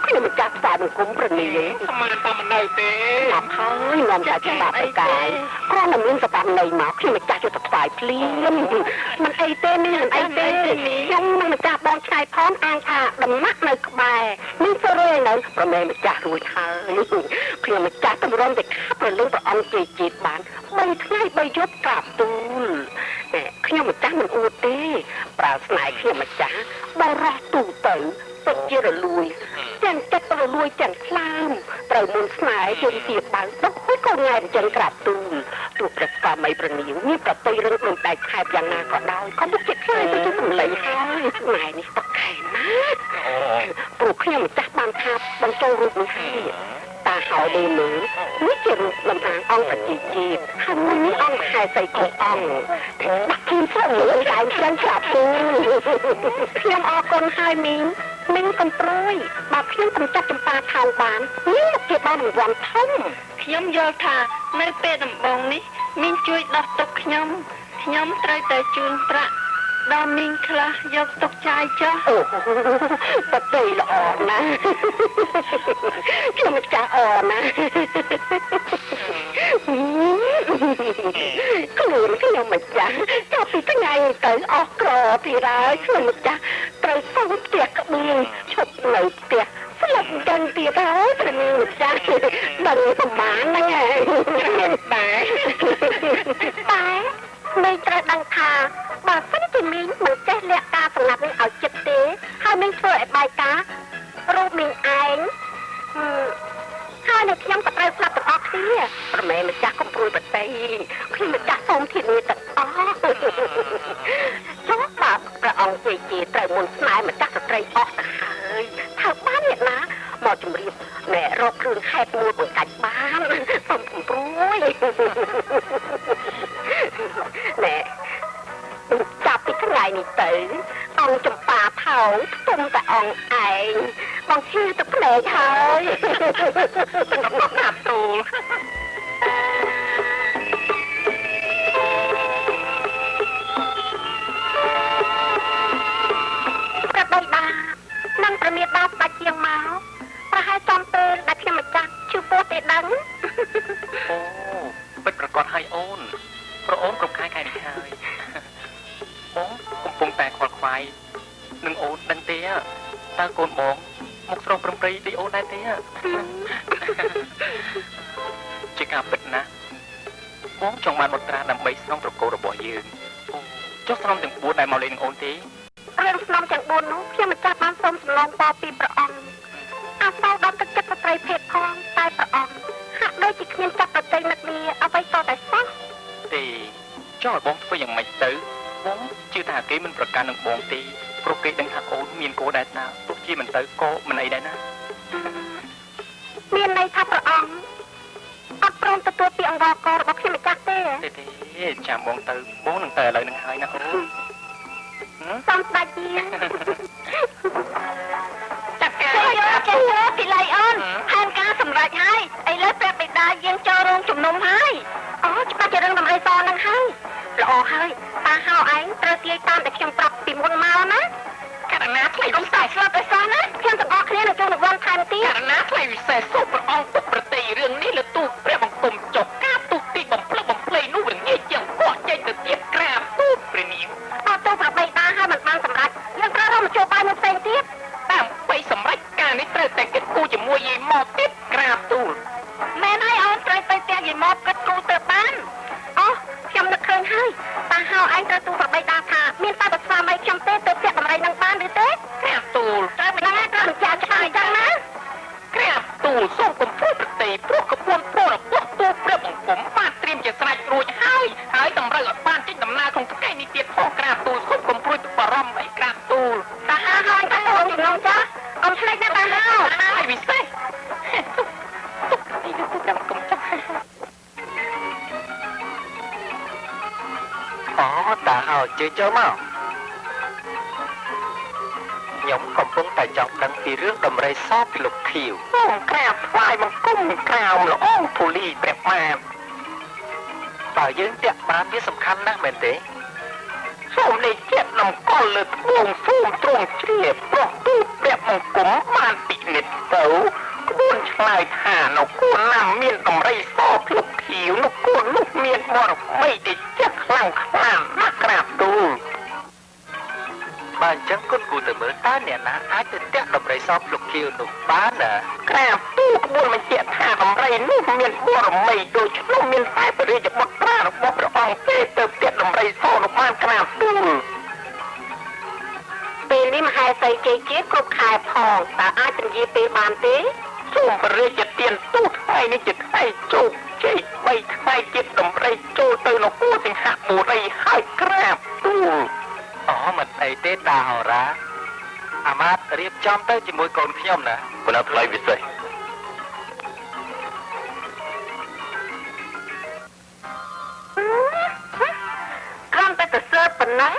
Speaker 4: ខ្ញុំមិនចាស់តែមិនគុំប្រនី
Speaker 3: ស្មានតែមិននៅទេ
Speaker 4: មកហើយនាំតែច្បាប់ប្រកាយគ្រាន់តែមានសកម្មន័យមកខ្ញុំមិនចាស់យកទៅថ្វាយភ្លាមមិនអីទេនេះមិនអីទេខ្ញុំមិនម្ចាស់បងឆ្ងាយផងអាងថាដំណាក់នៅក្បែរនេះទៅរឿយនៅប្រមែម្ចាស់រួចហើយខ្ញុំម្ចាស់តម្រុំតែខាប់រលឹងព្រះអង្គជ័យជាតិបាន3ថ្ងៃ3យប់ក្រាបទូលខ្ញុំម្ចាស់មិនអួតទេប្រើស្នេហ៍ខ្ញុំម្ចាស់បើរស់ទូទៅពិតជារលួយទាំងចិត្តរលួយទាំងខ្លាមត្រូវមុនស្នេហ៍ជន់ទៀតបើដូចក៏ងាយចឹងក្រាបទូលទោះព្រះស្វាមីប្រនាងមានប្រតិរឹងដូចតែខែបយ៉ាងណាក៏ដោយក៏មិនចិត្តខ្លាចទៅជាសម្លេងហើយស្នេហ៍នេះតខែណាព្រោះខ្ញុំម្ចាស់បានថាបញ្ចូលរូបនេះហើយតាហើយដេមើលនេះជារូបលំអាងអង្គប្រជាជាតិហើយនេះអង្គមហេសីគ្រប់អង្គដាក់ខ្ញុំស្រួលតែចឹងក្រាបទូលខ្ញុំអរគុណហើយមីងកំប្រួយបើខ្ញុំកំចាត់ចម្ប៉ាថោងបាននេះជាបានរង្វាន់ធំ
Speaker 1: ខ្ញុំយល់ថានៅពេលដំបូងនេះមីងជួយដោះទុកខ្ញុំត្រូវតែជូនប្រាក់ដល់មីងខ្លះយកទុកចាយចុះ
Speaker 4: អូប្រតិល្អណាស់ខ្ញុំចាស់អរណាស់ខ្លួនខ្ញុំមិនចាស់ចាប់ពីថ្ងៃទៅអស់ក្រពីរើខ្ញុំមិនចាស់ត្រូវសងផ្ទះក្បៀងឈប់នៅផ្ទះស្លឹកដឹងទៀតហើយព្រមម្ចាស់ដឹងប្រមាណហ្នឹងហើយតែមីងត្រូវដឹងថាបើសិនជាមីងមិនចេះលាក់ការសម្ងាត់នេះឲ្យចិត្តទេហើយមីងធ្វើឲ្យបាយការរូបមីងឯងហើយនៅខ្ញុំក៏ត្រូវស្លាប់ទាំងអស់គ្នាប្រមែម្ចាស់កំព្រួយបតីខ្ញុំម្ចាស់សូមធានាទាំងអស់ចុះបើព្រះអង្គជ័យជាត្រូវមុនស្នេហ៍ម្ចាស់ស្ត្រីអស់ទៅហើយធ្វើបានអ្នកណាមកជម្រាបណែរកគ្រឿងខែតមួយបង្កាច់បានសូមកំព្រួយណែចាប់ពីថ្ងៃនេះទៅអង្គចម្ប៉ាថោងផ្ទុំតែអង្គឯងបងឈឺទៅភ្នែកហើយណាប់ទូលប្របីដានឹងប្រមៀតដាស្ដាច់ជាងមកប្រហែលចំពេលដែលខ្ញុំម្ចាស់ជឿពោះទេដឹង
Speaker 3: អូពិតប្រកបហើយអូនប្រអូនគ្រប់ខែនេះហើយអូនកំពុងតែខ្វល់ខ្វាយនឹងអូនដឹងទេតើកូនបងមកស្រោប្រំប្រៃពីអូនដែរទេជាការពិតណាស់បងចង់បានបុត្រាដើម្បីស្នងត្រកូលរបស់យើងចុះស្នំទាំង4ដែលមកលេងនឹងអូនទេ
Speaker 4: រឿងស្នំទាំង4នោះខ្ញុំម្ចាស់បានសូមសំឡងតពីព្រះអង្គអាសោដល់ទឹកចិត្តស្ត្រីភេទផងតែព្រះអង្គហាក់ដូចជាគ្មានចាប់ប្រតិនិកវាអ្វីក៏តែសោះ
Speaker 3: ទេចុះឲ្យបងធ្វើយ៉ាងម៉េចទៅបងជឿថាគេមិនប្រកាន់នឹងបងទេព្រោះគេដឹងថាអូនមានគោលដែរតើទោះជាមិនទៅក៏មិនអីដែរណា
Speaker 4: មានន័យថាព្រះអង្គអត់ព្រមទទួលពីអង្វរករបស់ខ្ញុំម្ចាស់ទេ
Speaker 3: ចាំបងទៅបងនឹងទៅឥឡូវនឹងហើយណាអូន
Speaker 4: សំស្ដេចជា
Speaker 1: ចាក់យកពីឡៃអូនហានការសម្រេចហើយឥឡូវព្រះបិតាយើងចូលរោងជំនុំហើយ
Speaker 4: អូច្បាស់ជារឿងដំរីសនឹងហើយល្អហើយតាហៅឯងត្រូវទាយតាមដែលខ្ញុំប្រាប់ពីមុនមកណា
Speaker 1: ករណាថ្លៃកុំស្ដាយស្លាប់ទៅសោះណា
Speaker 4: ខ្ញុំទាំងអស់គ្នានឹងចូលរង្វាន់ថែមទៀត
Speaker 1: ករណាថ្លៃវិសេសសូមព្រះអង្គទុកប្រតិរឿងនេះលើទូព្រះបង្គំចុះការទុកទីបំផ្លឹកបំភ្លៃនោះវាងាយជាងកក់ចេញទៅទៀតក្រាបទូព្រះនាង
Speaker 4: អត់ទៅប្របីតាហើយមិនបានសម្រេចយើងត្រូវរកមកជួបបាយមួយផ្សេងទៀត
Speaker 1: ដើម្បីសម្រេចការនេះត្រូវតែគិតគូរជាមួយយាយម៉បទៀតក្រាបទូល
Speaker 4: មែនហើយអូនត្រូវទៅផ្ទះយាយម៉បគិតគូរទៅបានអូខ្ញុំនឹកឃើញហើយតាហៅឯងត្រូវទូប្របីតាថាមានតែស្វាមីខ្ញុំទេទៅផ្ទះតម្រៃនឹងបានឬទេ
Speaker 1: ក្រាបទូល
Speaker 4: ត្រូវមិនដឹងថាចាស់ឆ្ងាយចឹងណា
Speaker 1: ក្រាបទូលសូមកំព្រួយប្រតិព្រោះក្បួនព្រោះរបស់ទូព្រះបង្គំបានត្រៀមជាស្រេចរួចហើយតម្រូវឲ្យបានចេញដំណើរក្នុងថ្ងៃនេះទៀតផងក្រាបទូលសូមកំព្រួយបារម្ភអីក្រាបទូល
Speaker 4: តាហៅហើយតាអូនខ្ញុំចាអ៊ំឆ្លេចណាតាហៅ
Speaker 1: ហើយវិសេសទុកទីទៅព្រះបង្គំចាស់
Speaker 2: អូតាហើយជឿចូលមកខ្ញុំកំពុងតែចង់ដឹងពីរឿងដំរីសពីលោកខៀវ
Speaker 1: ក្រាបថ្វាយបង្គំក្រោមល្អធូលីព្រះបាប
Speaker 2: បើយើងតាក់បានវាសំខាន់ណាស់មែនទេ
Speaker 1: ហ
Speaker 3: សូមលេខចិត្តនំកលលើត្បូងសូមទ្រង់ជ្រាបប្រោះទូព្រះបង្គំបានពិនិត្យទៅក្បួនឆ្លើយថានៅគួរណាំមានតម្រៃសភ្លុកខៀវនៅគួរនោះមានបរមីដែលចិត្តខ្លាំងខ្លាណាស់ក្រាបទូល
Speaker 2: បានអញ្ចឹងគុណគូទៅមើលតើអ្នកណាអាចទៅតាក់តម្រៃសភ្លុកខៀវនោះបានណា
Speaker 3: ក្រាបទូលក្បួនបញ្ជាក់ថាតម្រៃនោះមានបរមីដូចនោះមានតែពរិយបុត្រារបស់ព្រះអង្គទេទៅតាក់តម្រៃសនោះបានក្រាបទូល
Speaker 4: ពេលនេះមហេសីជ័យជាតិគ្រប់ខែផងតើអាចពន្យាពេលបានទេ
Speaker 3: សូមព្រះរាជទានទូតថ្ងៃនេះជាថ្ងៃជោគជ័យ3ថ្ងៃទៀតតម្រៃចូលទៅនគរសិង្ហបុរីហើយក្រាបទូល
Speaker 2: មិនអីទេតាហោរាអាមាត្យរៀបចំទៅជាមួយកូនខ្ញុំណា
Speaker 3: គណៈថ្លៃវិសេស
Speaker 4: គ្រាន់តែទៅសើប៉ុណ្ណឹង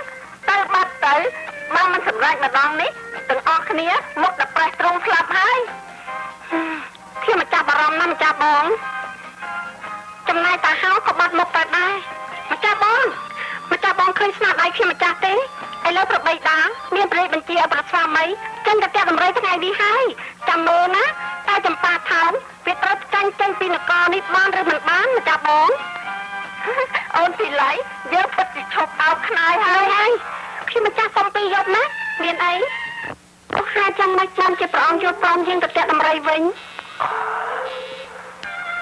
Speaker 4: ទៅបាត់ទៅមកមិនសម្រេចម្ដងនេះទាំងអស់គ្នាមុខដល់ប្រេះទ្រង់ស្លាប់ហើយខ្ញុំមកចាប់អារម្មណ៍ណាស់ម្ចាស់បងចំណែកតាហៅក៏បាត់មុខទៅដែរម្ចាស់បងឃើញស្នាដៃខ្ញុំម្ចាស់ទេឥឡូវប្របីដាមានព្រះបញ្ជាឲ្យប្រាស្វាមីចេញទៅតាក់តម្រៃថ្ងៃនេះហើយចាំមើលណាតែចម្ប៉ាថោមវាត្រូវចាញ់ចេញពីនគរនេះបានឬមិនបានម្ចាស់បងអូនពីឡៃយើងពិតជាឈប់អោបខ្នើយហើយខ្ញុំម្ចាស់សុំពីយប់ណាមានអីអូហាចាំមកចាំជាព្រះអង្គយកព្រមយើងទៅតាក់តម្រៃវិញ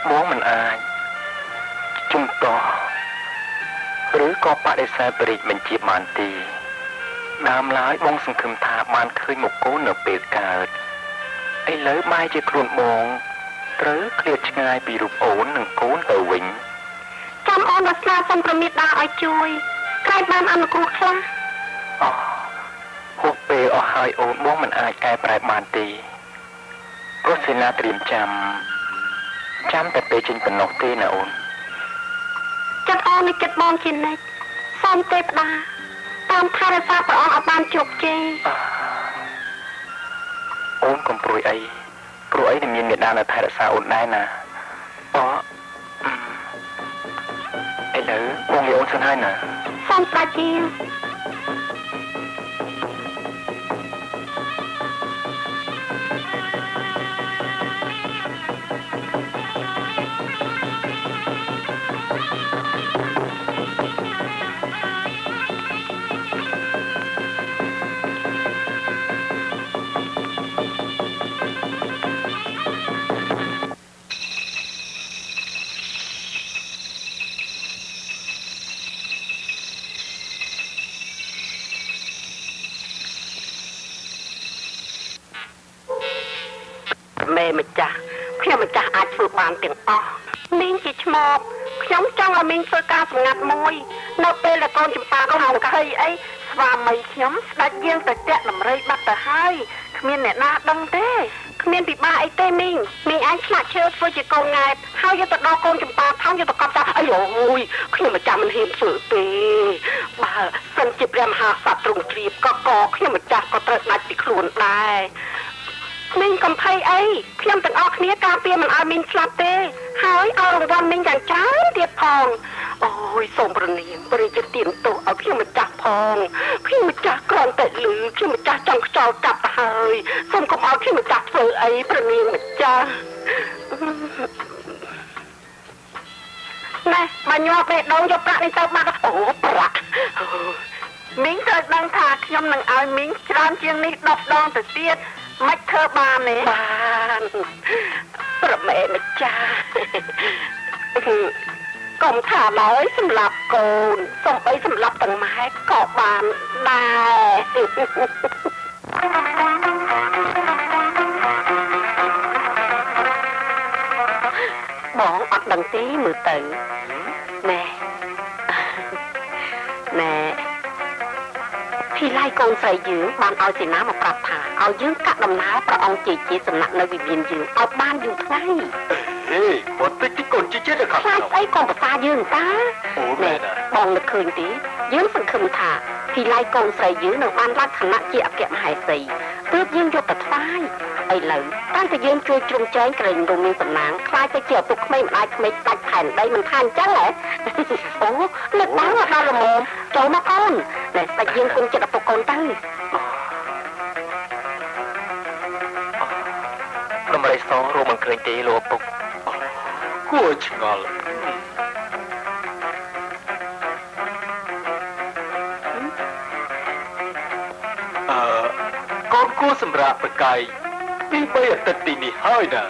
Speaker 3: បងមិនអាចជំតោឬក៏បដិសេធបរិយាបញ្ជាបានទេដើមឡើយបងសង្ឃឹមថាបានឃើញមុខកូននៅពេលកើតឥឡូវបែរជាខ្លួនបងត្រូវឃ្លាតឆ្ងាយពីរូបអូននិងកូនទៅវិញ
Speaker 4: ចាំអូនមកស្នើសុំប្រមេតាឲ្យជួយក្រែងបានអនុគ្រោះខ្លះ
Speaker 3: ហួសពេលអស់ហើយអូនបងមិនអាចកែប្រែបានទេព្រោះសេនាត្រៀមចាំតែពេលចេញប៉ុណ្ណោះទេណាអូន
Speaker 4: ចិត្តអូននេះចិត្តបងជានិច្ចសូមទេវតាតាមថែរក្សាព្រះអង្គឲ្យបានជោគជ័យ
Speaker 3: អូនកុំព្រួយអីព្រោះអីនឹងមានមេដានៅថែរក្សាអូនដែរណាឥឡូវបងឲ្យអូនសិនហើយណា
Speaker 4: សូមប្រាជាម្ចាស់ខ្ញុំម្ចាស់អាចធ្វើបានទាំងអស់មីងជាឈ្មោះខ្ញុំចង់ឲ្យមីងធ្វើការសម្ងាត់មួយនៅពេលដែលកូនចម្ប៉ាកូនកៃអីស្វាមីខ្ញុំស្ដេចយើងទៅតាក់តម្រៃបាត់ទៅហើយគ្មានអ្នកណាដឹងទេគ្មានពិបាកអីទេមីងឯងឆ្លាក់ឈើធ្វើជាកូនង៉ែតហើយយកទៅដល់កូនចម្ប៉ាថោងយកទៅកប់ចាស់អីអូយខ្ញុំម្ចាស់មិនហ៊ានធ្វើទេបើសិនជាព្រះមហាក្សត្រទ្រង់ជ្រាបក៏ខ្ញុំម្ចាស់ក៏ត្រូវដាច់ពីខ្លួនដែរមីងកំភៃអីខ្ញុំទាំងអស់គ្នាការពារមិនឲ្យមីងស្លាប់ទេហើយឲ្យរង្វាន់មីងយ៉ាងច្រើនទៀតផងអូយសូមប្រនាមព្រះរាជទានទោសឲ្យខ្ញុំម្ចាស់ផងខ្ញុំម្ចាស់គ្រាន់តែលឺខ្ញុំម្ចាស់ចង់ខ្យល់កាប់ទៅហើយសូមកុំឲ្យខ្ញុំម្ចាស់ធ្វើអីប្រនាមម្ចាស់ណែមកញ័របេះដូងយកប្រាក់នេះទៅបាត់អូប្រាក់មីងត្រូវដឹងថាខ្ញុំនឹងឲ្យមីងច្រើនជាងនេះ10ដងទៅទៀតមិនធ្វើបានទេបានប្រមេម្ចាស់កុំថាឡើយសម្រាប់កូនសូម្បីសម្រាប់ទាំងម៉ែក៏បានដែរបងអត់ដឹងទេមើលទៅណែពីឡៃកូនស្រីយើងបានឲ្យសេនាមកប្រាប់ថាឲ្យយើងកាត់ដំណើរព្រះអង្គជ័យជាតិសំណាក់នៅវិមានយើងឲ្យបានយូរថ្ងៃ
Speaker 3: គាត់តិចកូនជ័យជាតិខាង
Speaker 4: ស្អីកូនប្រសាយើងតាណែបងនឹកឃើញទេយើងសង្ឃឹមថាពីឡៃកូនស្រីយើងនឹងបានឡើងឋានៈជាអគ្គមហេសី ទើបយើងយកទៅថ្វាយឥឡូវតាំងតែយើងជួយជ្រុំចែងក្រែងរមានសំណាងខ្លាចទៅជាឪពុកក្មេងម្ដាយក្មេងដាច់ផែនដីមិនថាអញ្ចឹងហ៎អូនឹកដល់ដល់ល្មមចូលមកអូនតែស្ដេចយើងគុំចិត្តឪពុកកូនទៅ
Speaker 3: ដំរីសរមិនឃើញទេលោកឪពុកគួរឆ្ងល់កូនគួរសម្រាប់ប្រកាយពី3អាទិត្យទីនេះហើយណា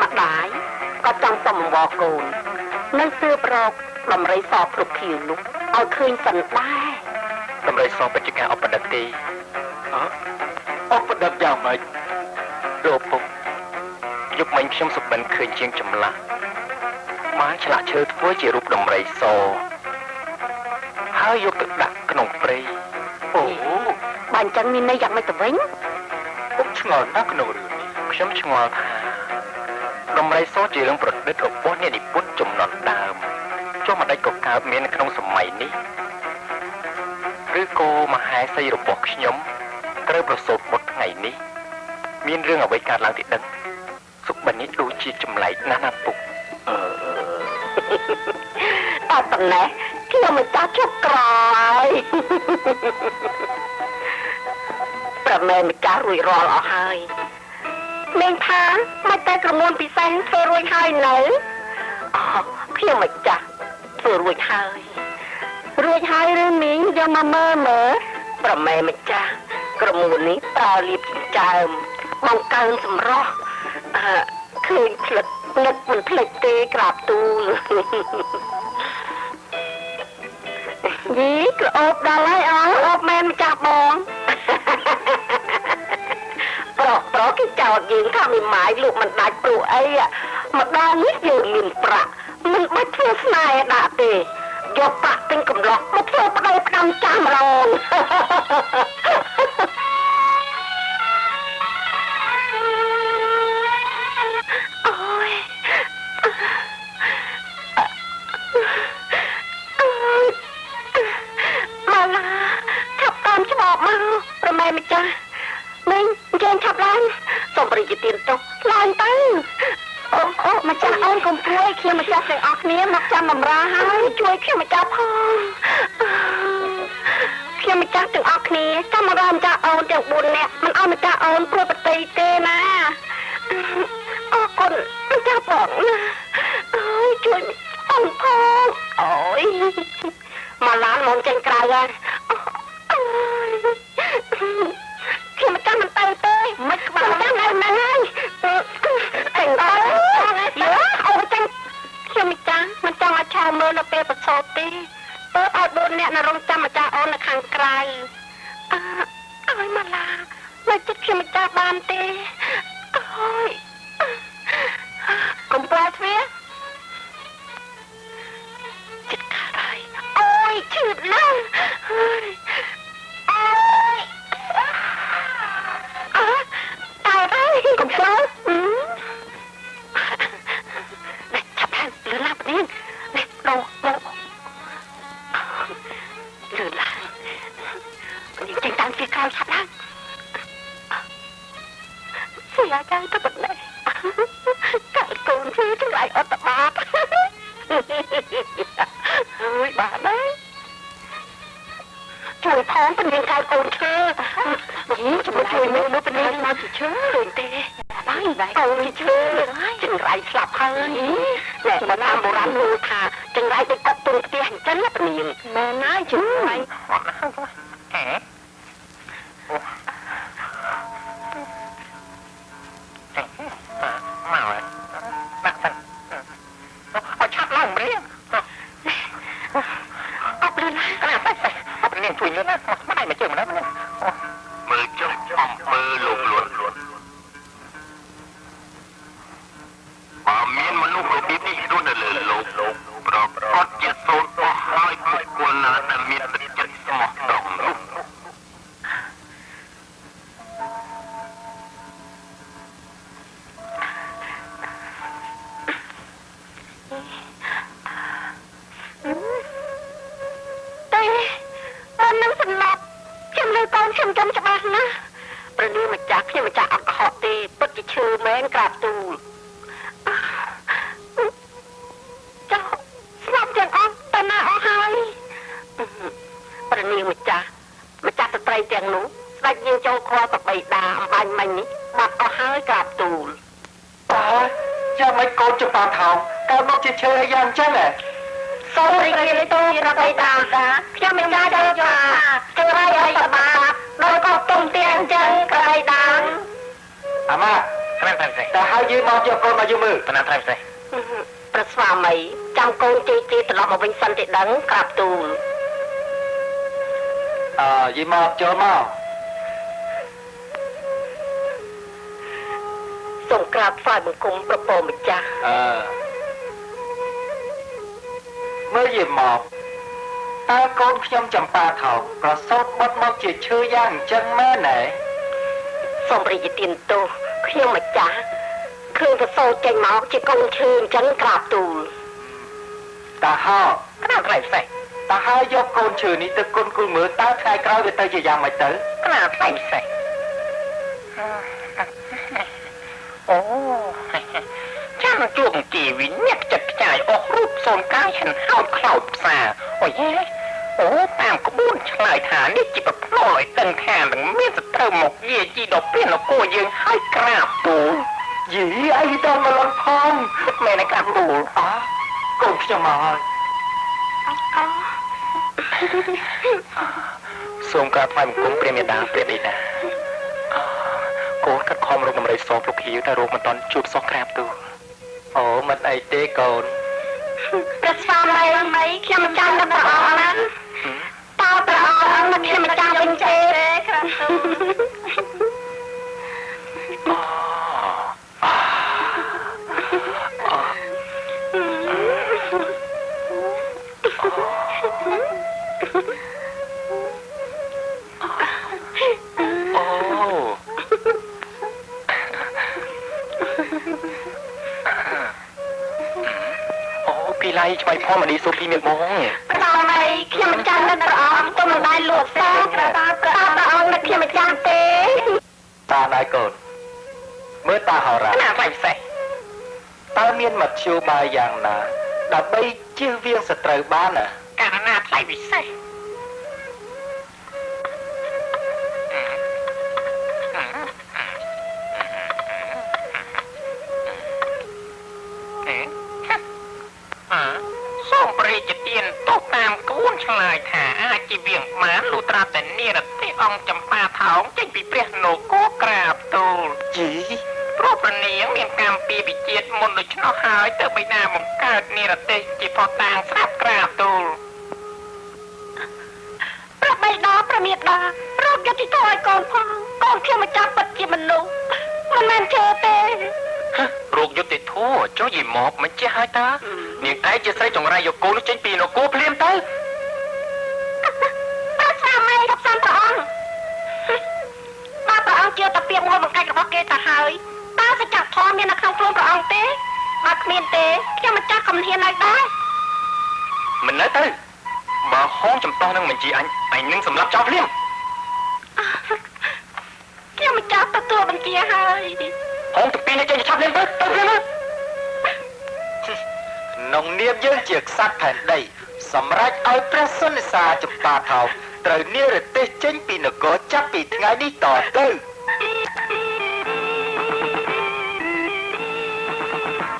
Speaker 4: ម្ដាយក៏ចង់សុំអង្វរកូននឹងទើបរកដំរីសគ្រប់គ្នានោះឲ្យឃើញសិនដែរ
Speaker 3: ដំរីសបច្ចុប្បន្នអបដិតទេអបដិតយ៉ាងម៉េចលោកឪពុកយប់មិញខ្ញុំសុបិនឃើញជាងចម្លាស់បានឆ្លាក់ឈើធ្វើជារូបដំរីសហើយយកទៅដាក់ក្នុងព្រៃអូ
Speaker 4: បើអញ្ចឹងមានន័យយ៉ាងម៉េចទៅវិញ
Speaker 3: ពុកឆ្ងល់ណាស់ក្នុងរឿងនេះខ្ញុំឆ្ងល់ថាដំរីសជារឿងប្រឌិតរបស់អ្នកនិពន្ធចំនួនដើមចុះម្ដេចក៏កើតមានក្នុងសម័យនេះឬក៏មហេសីរបស់ខ្ញុំត្រូវប្រសូតបុត្រថ្ងៃនេះមានរឿងអ្វីកើតឡើងទីដឹងសុបិននេះដូចជាចម្លែកណាស់ណាពុក
Speaker 4: អត់ប៉ុណ្ណេះខ្ញុំមិនចាស់ជប់ក្រោយប្រមែម្ចាស់រួចរាល់អស់ហើយមេងថាមិនតែក្រមួនពិសេសធ្វើរួចហើយនៅខ្ញុំមិនចាស់ធ្វើរួចហើយឬមីងយកមកមើលប្រមែម្ចាស់ក្រមួននេះប្រើលាបចិញ្ចើមបង្កើនសម្រស់ឃើញផ្លឹកនឹកមិនភ្លេចទេក្រាបទូលយីក្រអូបដល់ហើយអូបមែនម្ចាស់បងប្រុសគេចោតយើងថាមីម៉ាយលោកមិនដាច់ព្រោះអីម្ដងនេះយើងមានប្រាក់មិនបាច់ធ្វើស្នេហ៍ដាក់ទេយកប្រាក់ទិញកំឡោះមកធ្វើប្តីផ្ដាំចាស់ម្ដងប្រមែម្ចាស់មីងចេញឆាប់ឡើងសូមបរិយាទានចុះឡើងទៅអូម្ចាស់អូនកុំព្រួយខ្ញុំម្ចាស់ទាំងអស់គ្នាមកចាំបម្រើហើយជួយខ្ញុំម្ចាស់ផងខ្ញុំម្ចាស់ទាំងអស់គ្នាចាំបម្រើម្ចាស់អូនទាំង4នាក់មិនឲ្យម្ចាស់អូនព្រួយប្រតិទេណាអរគុណម្ចាស់បងណាអូយជួយអូនផងអូយមកឡានមកចេញក្រៅហើយខ្ញុំមិនចាំមិនទៅទេមិនក្បាលចាំនៅហ្នឹងហើយអេអូចាំខ្ញុំមិនចាំមិនចង់ឲ្យឆាមើលនៅពេលប្រសូតទេបើឲ្យ4នាក់នៅរងចាំម្ចាស់អូននៅខាងក្រៅឲ្យមកឡានៅចិត្តខ្ញុំមិនចាំបានទេអូយកុំផ្លាស់ទ្វារចិត្តខាតហើយអូយឈឺណាស់កុំចូលនេះឆាប់ឡើងលឿនឡើងនេះដូលឿនឡើងនេះចេញតាមជាក្រោយឆាប់ឡើងស្យាចាទៅប៉ុណ្ណេះកាលកូនធ្វើទាំងឡាយអត់តបាបអើយបាទដែរជួយផងពនាងកាយកូនឈើជួយជួយមើលពនាងមកឈើដូចទេបាយកូនឈើចង្រៃស្លាប់ហើយអ្នកបណាបុរាណនោះថាចង្រៃទៅកប់ទុនផ្ទះអញ្ចឹងពនាងមែនហើយចង្រៃ
Speaker 3: មកដាក់ទៅឲ្យឆាប់ឡើងម្រៀង
Speaker 4: អត់លឿនណាស់
Speaker 3: អត់នាងជួយលឿនណាស់ស្មាយមកជើងម្ដងមើលចុះអំពើលោកលួនបើមានមនុស្សរបៀបនេះរស់នៅលើលោកប្រកបជាសូនអស់ហើយបុគ្គលណាដែលមានទឹកចិត្តស្មោះត្រង់នោះ
Speaker 4: តែបាននឹងសម្លាប់ខ្ញុំលើកូនខ្ញុំចាំច្បាស់ណាប្រ ឈឺមែនក្រាបទូលចុះស្លាប់ទាំងអស់ទៅណាអស់ហើយព្រះនាងម្ចាស់ស្ត្រីទាំងនោះស្ដេចយាងចូលខលបបីតាអំបញ្ញមិញនេះបាត់អស់ហើយក្រាបទូល
Speaker 2: យ៉ាងម៉េចកូនចំប៉ាថោងកើតមកជាឈើយ៉ាងចឹងហ៎
Speaker 1: សូមរីករាយទូលប្របីតាខ្ញុំមិនដែរយកថាធ្វើឲ្យសបាដោយក៏ទុំទាំងចឹងប្របីតា
Speaker 2: អាម៉ាខ្លាំងតែតែហើយយើងមកយកកូនមកយូរមើលតំណាថៃផ្សេង
Speaker 4: ព្រះស្វាមីចាំកូនជ័យត្រឡប់មកវិញសិនទេដឹងក្រាបទូល
Speaker 2: យីមកចូលមក
Speaker 4: សូមក្រាបថ្វាយបង្គំប្រពោម្ចាស់
Speaker 2: មើលយីមកតើកូនខ្ញុំចំប៉ាថោងប្រសូតបុតមកជាឈើយ៉ាងអញ្ចឹងមែនទេ
Speaker 4: សូមរីកទានទោសខ្ញុំម្ចាស់ឃើញប្រសូតចេញមកជាកូនឈើអញ្ចឹងក្រាបទូល
Speaker 2: តាហោក្រាបថ្លៃផ្សេងតាហោយកកូនឈើនេះទៅគុនគូមើលតើថ្ងៃក្រោយវាទៅជាយ៉ាងម៉េចទៅ
Speaker 3: ក្រាបថ្លៃផ្សេងអូចាំជួបជីវិញាក់ចិត្តខ្ចាយអស់រូបសូនកាយហិនហោតខ្លោចផ្សាអូយអូតាមក្បួនឆ្លើយថានេះជាប្រផ្លោឲ្យដឹងថានឹងមានសត្រូវមកយាជីដល់ពេលនគរយើងឲ្យក្រាបទូល
Speaker 2: យីអីដល់មកលន់ផង
Speaker 3: មែនទេក្រាបទូល
Speaker 2: កូនខ្ញុំមកហើយ
Speaker 3: សូមក្រាបថ្វាយបង្គំព្រះមេដាព្រះបិតាកូនកាត់ខំរកដំរីសលោកភីតែរោគមិនតាន់ជួបសោះក្រាបទូល
Speaker 2: អូមិនអីទេកូន
Speaker 1: ព្រះស្វាមីខ្ញុំចាំដល់ព្រះអង្គណាតើព្រះអង្គមកខ្ញុំចាំវិញទេក្រាបទូ
Speaker 3: ពីឡៃឆ្បៃផងមកឌីសូភីមានបង
Speaker 1: ព្រះមីខ្ញុំមិនចាំដល់ព្រះអង្គទៅមិនដែរលួចសាព្រះអង្គនឹកខ្ញុំមិនចាំទេ
Speaker 2: តាដៃកូនមើលតាហោរា
Speaker 3: ណាផ្សេងផ្សេង
Speaker 2: តើមានមធ្យោបាយយ៉ាងណាដើម្បីជៀសវាងសត្រូវបានណា
Speaker 3: កាលណាផ្សេងពិសេសសូមព្រះរាជទានទោសតាមក្បួនឆ្លើយថាអាចជាវៀងបានលុត្រាតែនិរទេសអង្គចម្ប៉ាថោងចេញពីព្រះនគរក្រាបទូល
Speaker 2: ជី
Speaker 3: ព្រោះព្រះនាងមានកម្មពីវិជាតិមុនដូច្នោះហើយទើបបិតាបង្កើតនិរទេសជាផុសតាងស្រាប់ក្រាបទូល
Speaker 1: ព្រះបិតាព្រះមេដារកយុត្តិធម៌ឲ្យកូនផងកូនខ្ញុំមកចាប់ពិតជាមនុស្សមិនមែនជឿទេ
Speaker 3: រោគយុត្តិធម៌ចុះយីមកមិនចេះហើយតានាងឯងជាស្រីចង្រៃយកកូននោះចេញពីនគរភ្លាមទៅ
Speaker 1: ព្រះស្វាមីរាប់សានព្រះអង្គបើព្រះអង្គជឿតែពាក្យមួយបង្កាច់របស់គេទៅហើយតើសច្ចធម៌មាននៅក្នុងខ្លួនព្រះអង្គទេបើគ្មានទេខ្ញុំមិនចាស់កំហ៊ានឲ្យដែរ
Speaker 3: មិននៅទៅបើហោងចំតោះនឹងបញ្ជាអញនឹងសម្លាប់ចោលភ្លាម
Speaker 1: ខ្ញុំមិនចាស់ទទួលបញ្ជាហើយ
Speaker 3: ហោងទៅពីនេះចេញឆាប់លេងទៅភ្លាម
Speaker 2: នងនាមយើងជាក្សត្រផែនដីសម្រាប់ឲ្យព្រះសុនិសាចម្ប៉ាថោងត្រូវនិរទេសចេញពីនគរចាប់ពីថ្ងៃនេះតទៅ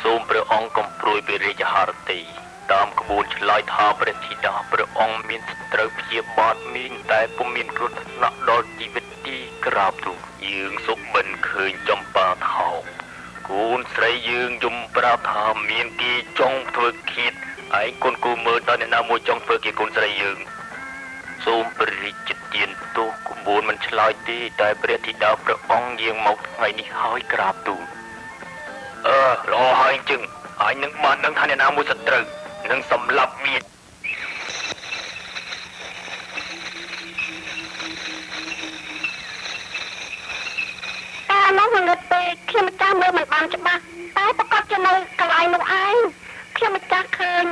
Speaker 3: សូមព្រះអង្គកំព្រួយព្រះរាជហឫទ័យតាមក្បួនឆ្លើយថាព្រះធីតាព្រះអង្គមានសត្រូវព្យាបាទមានតែពុំមានគ្រោះថ្នាក់ដល់ជីវិតទីក្រាបទូលយើងសុបិនឃើញចម្ប៉ាថោងកូនស្រីយើងយំប្រាប់ថាមានគេចង់ធ្វើឃាតឯងកូនគូមើលតើអ្នកណាមួយចង់ធ្វើគេកូនស្រីយើងសូមព្រះរាជទានទោសក្បួនមិនឆ្លើយទេតែព្រះធីតាព្រះអង្គយាងមកថ្ងៃនេះហើយក្រាបទូលល្អហើយអញ្ចឹងហើយនឹងបានដឹងថាអ្នកណាមួយសត្រូវនឹងសម្លាប់វា
Speaker 1: តែមកងឹតពេកខ្ញុំមិនចាំមើលមិនបានច្បាស់តែប្រកាសជានៅកន្លែងនោះឯងខ្ញុំមិនចាស់ឃើញ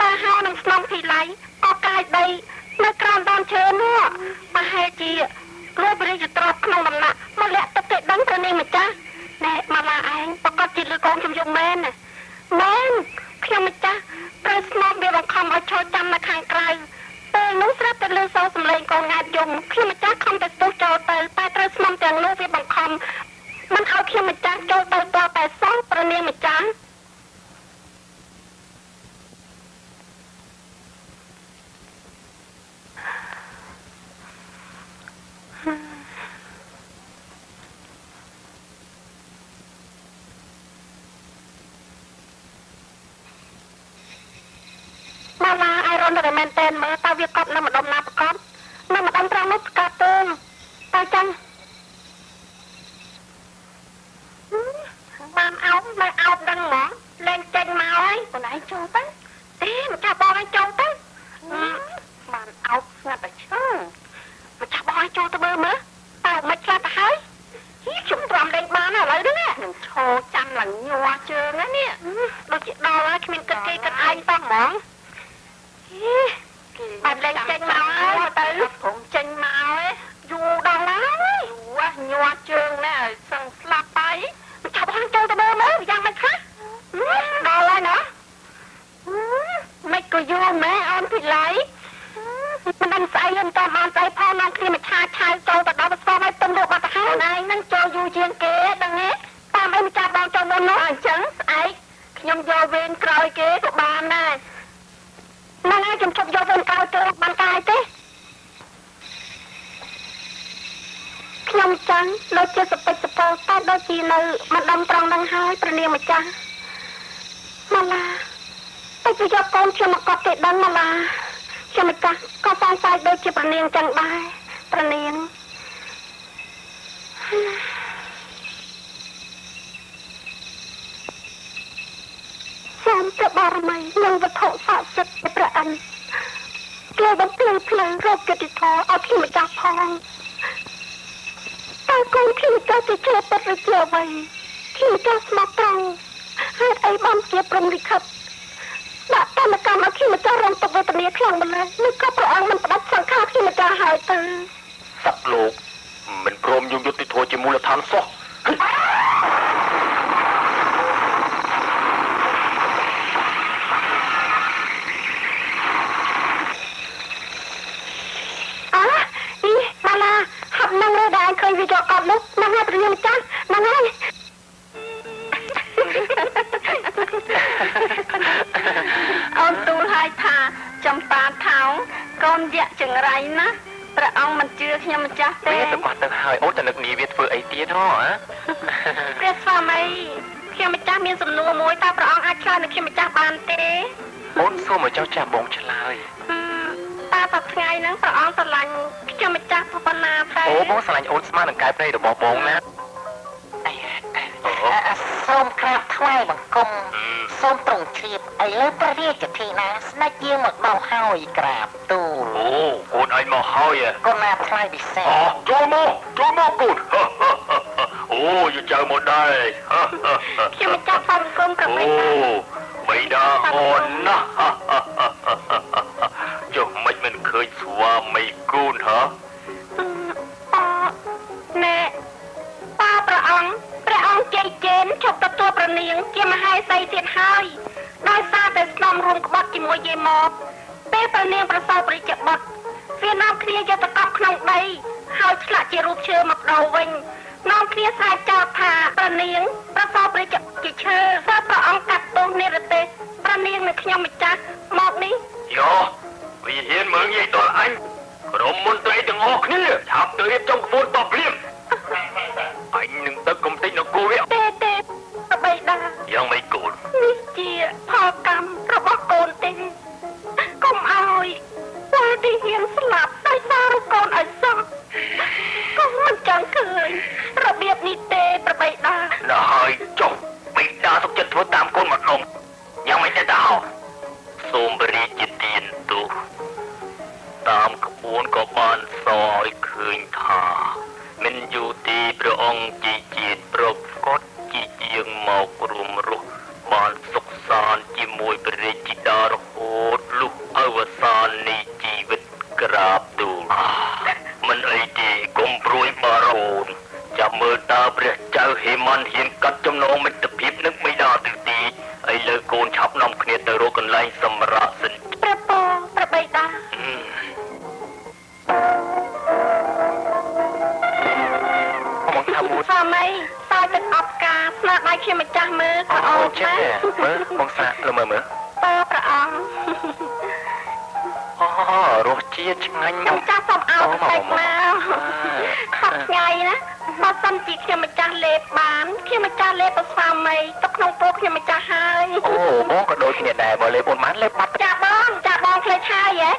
Speaker 1: តែហៅនឹងស្នំពីឡៃក៏កាយដីនៅក្រោមដើមឈើនោះប្រហែលជាលោកព្រះរាជទ្រព្យក្នុងដំណាក់មកលាក់ទឹកទេដឹងទៅនេះម្ចាស់
Speaker 4: កូនខ្ញុំយកមែនណាមែនខ្ញុំម្ចាស់ត្រូវស្នំវាបង្ខំឲ្យឈរចាំនៅខាងក្រៅពេលនោះស្រាប់តែលើសូរសំឡេងកូនងាតយំខ្ញុំម្ចាស់ខំតែស្ទុះចូលទៅតែត្រូវស្នំទាំងនោះវាបង្ខំមិនឲ្យខ្ញុំម្ចាស់ចូលទៅតតែសោះប្រនាងម្ចាស់ម៉ាឡាអៃរ៉ុនតែមែនតែនមើលតើវាកប់នៅម្ដុំណាប្រកបនៅម្ដុំត្រង់នោះស្កាត់ទេតើចឹងបានអោបមិនអោបដឹងហ្មងលេងចេញមកហើយខ្លួនឯងចូលទៅទេម្ចាស់បងឯងចូលទៅបានអោបស្ងាត់តែឈឹងម្ចាស់បងឯងចូលទៅមើលតើមិនឆ្លាតទៅហើយខ្ញុំទ្រាំលេងបានឥឡូវហ្នឹងខ្ញុំឈរចាំឡើងញ័រជើងហ្នឹងនេះដូចជាដល់ហើយគ្មានគិតគេគិតឯងតោះហ្មងបានលេងចេញមកហើយទៅខ្ញុំចេញមកហើយយូរដល់ហើយញ័រជើងណែសឹងស្លាប់ទៅចាប់ហងចូលទៅមើលយ៉ាងមិនខ្លះដល់ហើយណាមិនក៏យូរម៉ែអូនពីឡៃមិនដឹងស្អីមិនតាមបានស្អីផងនាំគ្នាមកឆាឆៅចូលទៅដល់ស្គមឲ្យទំលោកបាត់ទៅហើយឯងនឹងចូលយូរជាងគេដឹងទេតាមអីមិនចាប់បងចូលមុននោះអញ្ចឹងស្អែកខ្ញុំយកវេនក្រោយគេក៏បានដែរហ្នឹងហើយខ្ញុំជប់យកវេនក្រោយទៅបានកាយទេខ្ញុំចឹងដូចជាសពេចសពោតែដូចជានៅម្ដុំត្រង់នឹងហើយព្រះនាងម្ចាស់ម៉ាឡាតែជាយកកូនខ្ញុំមកកត់គេដឹងម៉ាឡាខ្ញុំម្ចាស់ក៏សង្ស័យដូចជាព្រះនាងចឹងដែរព្រះនាងសូមព្រះបរមីនិងវត្ថុស័ក្តិសិទ្ធិព្រះអិនជួយបំភ្លឺផ្លូវរកកិត្តិធម៌ឲ្យខ្ញុំម្ចាស់ផងតើកូនខ្ញុំម្ចាស់ជាឆ្លប់ពិតឬជាអ្វីខ្ញុំម្ចាស់ស្មោះត្រង់ហេតុអីបានជាព្រមលិខិតដាក់កម្មកម្មឲ្យខ្ញុំម្ចាស់រងទុក្ខវេទនាខ្លាំងម្ល៉េះនេះក៏ព្រះអង្គមិនផ្ដាច់សង្ខារខ្ញុំម្ចាស់ហើយទៅ
Speaker 3: សត្វលោកមិនព្រមយកយុត្តិធម៌ជាមូលដ្ឋានសោះ
Speaker 4: នឹងលើដែលឃើញវាយកកប់នោះនឹងហើយព្រះនាងម្ចាស់នឹងហើយអូនទូលឲ្យថាចំប៉ាថោងកូនយៈចង្រៃណាព្រះអង្គមិនជឿខ្ញុំម្ចាស់ទេ
Speaker 3: វាទៅបាត់ទៅហើយអូនតនឹកនាវាធ្វើអីទៀតហ៎
Speaker 4: ព្រះស្វាមីខ្ញុំម្ចាស់មានសំណួរមួយតើព្រះអង្គអាចឆ្លើយនឹងខ្ញុំម្ចាស់បានទេ
Speaker 3: អូនសួរមកចោះចាស់បងឆ្លើយ
Speaker 4: តើតថ្ងៃហ្នឹងព្រះអង្គស្រឡាញ់ខ្ញុំម្ចាស់ប៉ុណ្ណាទៅ
Speaker 3: អូបងស្រឡាញ់អូនស្មើនឹងកែប្រៃរបស់បងណា
Speaker 2: សូមក្រាបថ្វាយបង្គំសូមទ្រង់ជ្រាបឥឡូវព្រះរាជធីណាស្ដេចយាងមកដល់ហើយក្រាបទូល
Speaker 3: អូកូនឯងមកហើយក
Speaker 2: ូនណាថ្លៃពិសេស
Speaker 3: ចូលមកកូនអូយកចៅមកដែរ
Speaker 4: ខ្ញុំម្ចាស់បង្គំប្រពៃ
Speaker 3: អូបៃតាអូនណាចុះមិនឃើញស្វាមីកូនហ៎
Speaker 4: ណែតាព្រះអង្គជ័យជេនជប់ទទួលព្រះនាងជាមហេសីទៀតហើយដោយសារតែស្នំរួមក្បត់ជាមួយយាយមកពេលព្រះនាងប្រសើរព្រះរាជបុត្រវានាំគ្នាយកទៅកប់ក្នុងដីហើយឆ្លាក់ជារូបឈើមកដោវិញនាំគ្នាស្រែកចោទថាព្រះនាងប្រសើរព្រះរាជជាឈើទើបព្រះអង្គកាត់ទោសនិរទេសព្រះនាងនិងខ្ញុំម្ចាស់មកនេះ
Speaker 3: យោវិហារមើងយាយតលអញក្រុមមន្ត្រីទាំងអស់គ្នាឆាប់ទៅរៀបចំក្បួនតបភ្លាមអញនឹងដឹកកំទេចនគរវា
Speaker 4: ទេបបីដា
Speaker 3: យ៉ាងម៉េចកូន
Speaker 4: នេះជាផលកម្មរបស់កូនទេកុំឲ្យតែទីហ៊ានស្លាប់ដោយសារកូនឲ្យសោះកូនមិនចង់ឃើញរបៀបនេះទេប្របីដា
Speaker 3: ដល់ហើយចុះបៃតាសុខចិត្តធ្វើតាមកូនម្ដងយ៉ាងម៉េចទៅសូមរាជទានទូតាមក្បួនក៏បានសរឲ្យឃើញថាមិនយូរទីព្រះអង្គជាជាតិប្រកបជាជាងមករួមរស់បានសុខសាន្តជាមួយព្រះរាជធីតារហូតលុះអវសាននៃជីវិតក្រាបទូលមិនអីទេកុំព្រួយបារម្ភចាំមើលតើព្រះចៅហេមន្ទហ៊ានកាត់ចំណងមិត្តភាពនឹងបិ ទិទីឥឡូវកូនឆាប់នាំគ្នាទៅរកកន្លែងសម្រាប់សិន
Speaker 1: ប្រពងប្របីតា
Speaker 3: មកថាមួយ
Speaker 1: សាមីតើទឹកអបការស្នាដៃខ្ញុំម្ចាស់មើលក៏អូនដែរ
Speaker 3: មើលបងសាក់មើលមើល
Speaker 1: តើព្រះអង្គ
Speaker 3: រសជាតិឆ្ងាញ់
Speaker 1: ខ្ញុំចាស់សុំអោបតិចមកសប្ថ្ងៃណាបើសិនជាខ្ញុំម្ចាស់លេបបានខ្ញុំម្ចាស់លេបប្រសាមីទុកក្នុងពោះខ្ញុំម្ចាស់ហើយ
Speaker 3: អូបងក៏ដូចគ្នាដែរបើលេបអូនបានលេបបាត់
Speaker 1: ចាបងផ្លេចហើយហ៎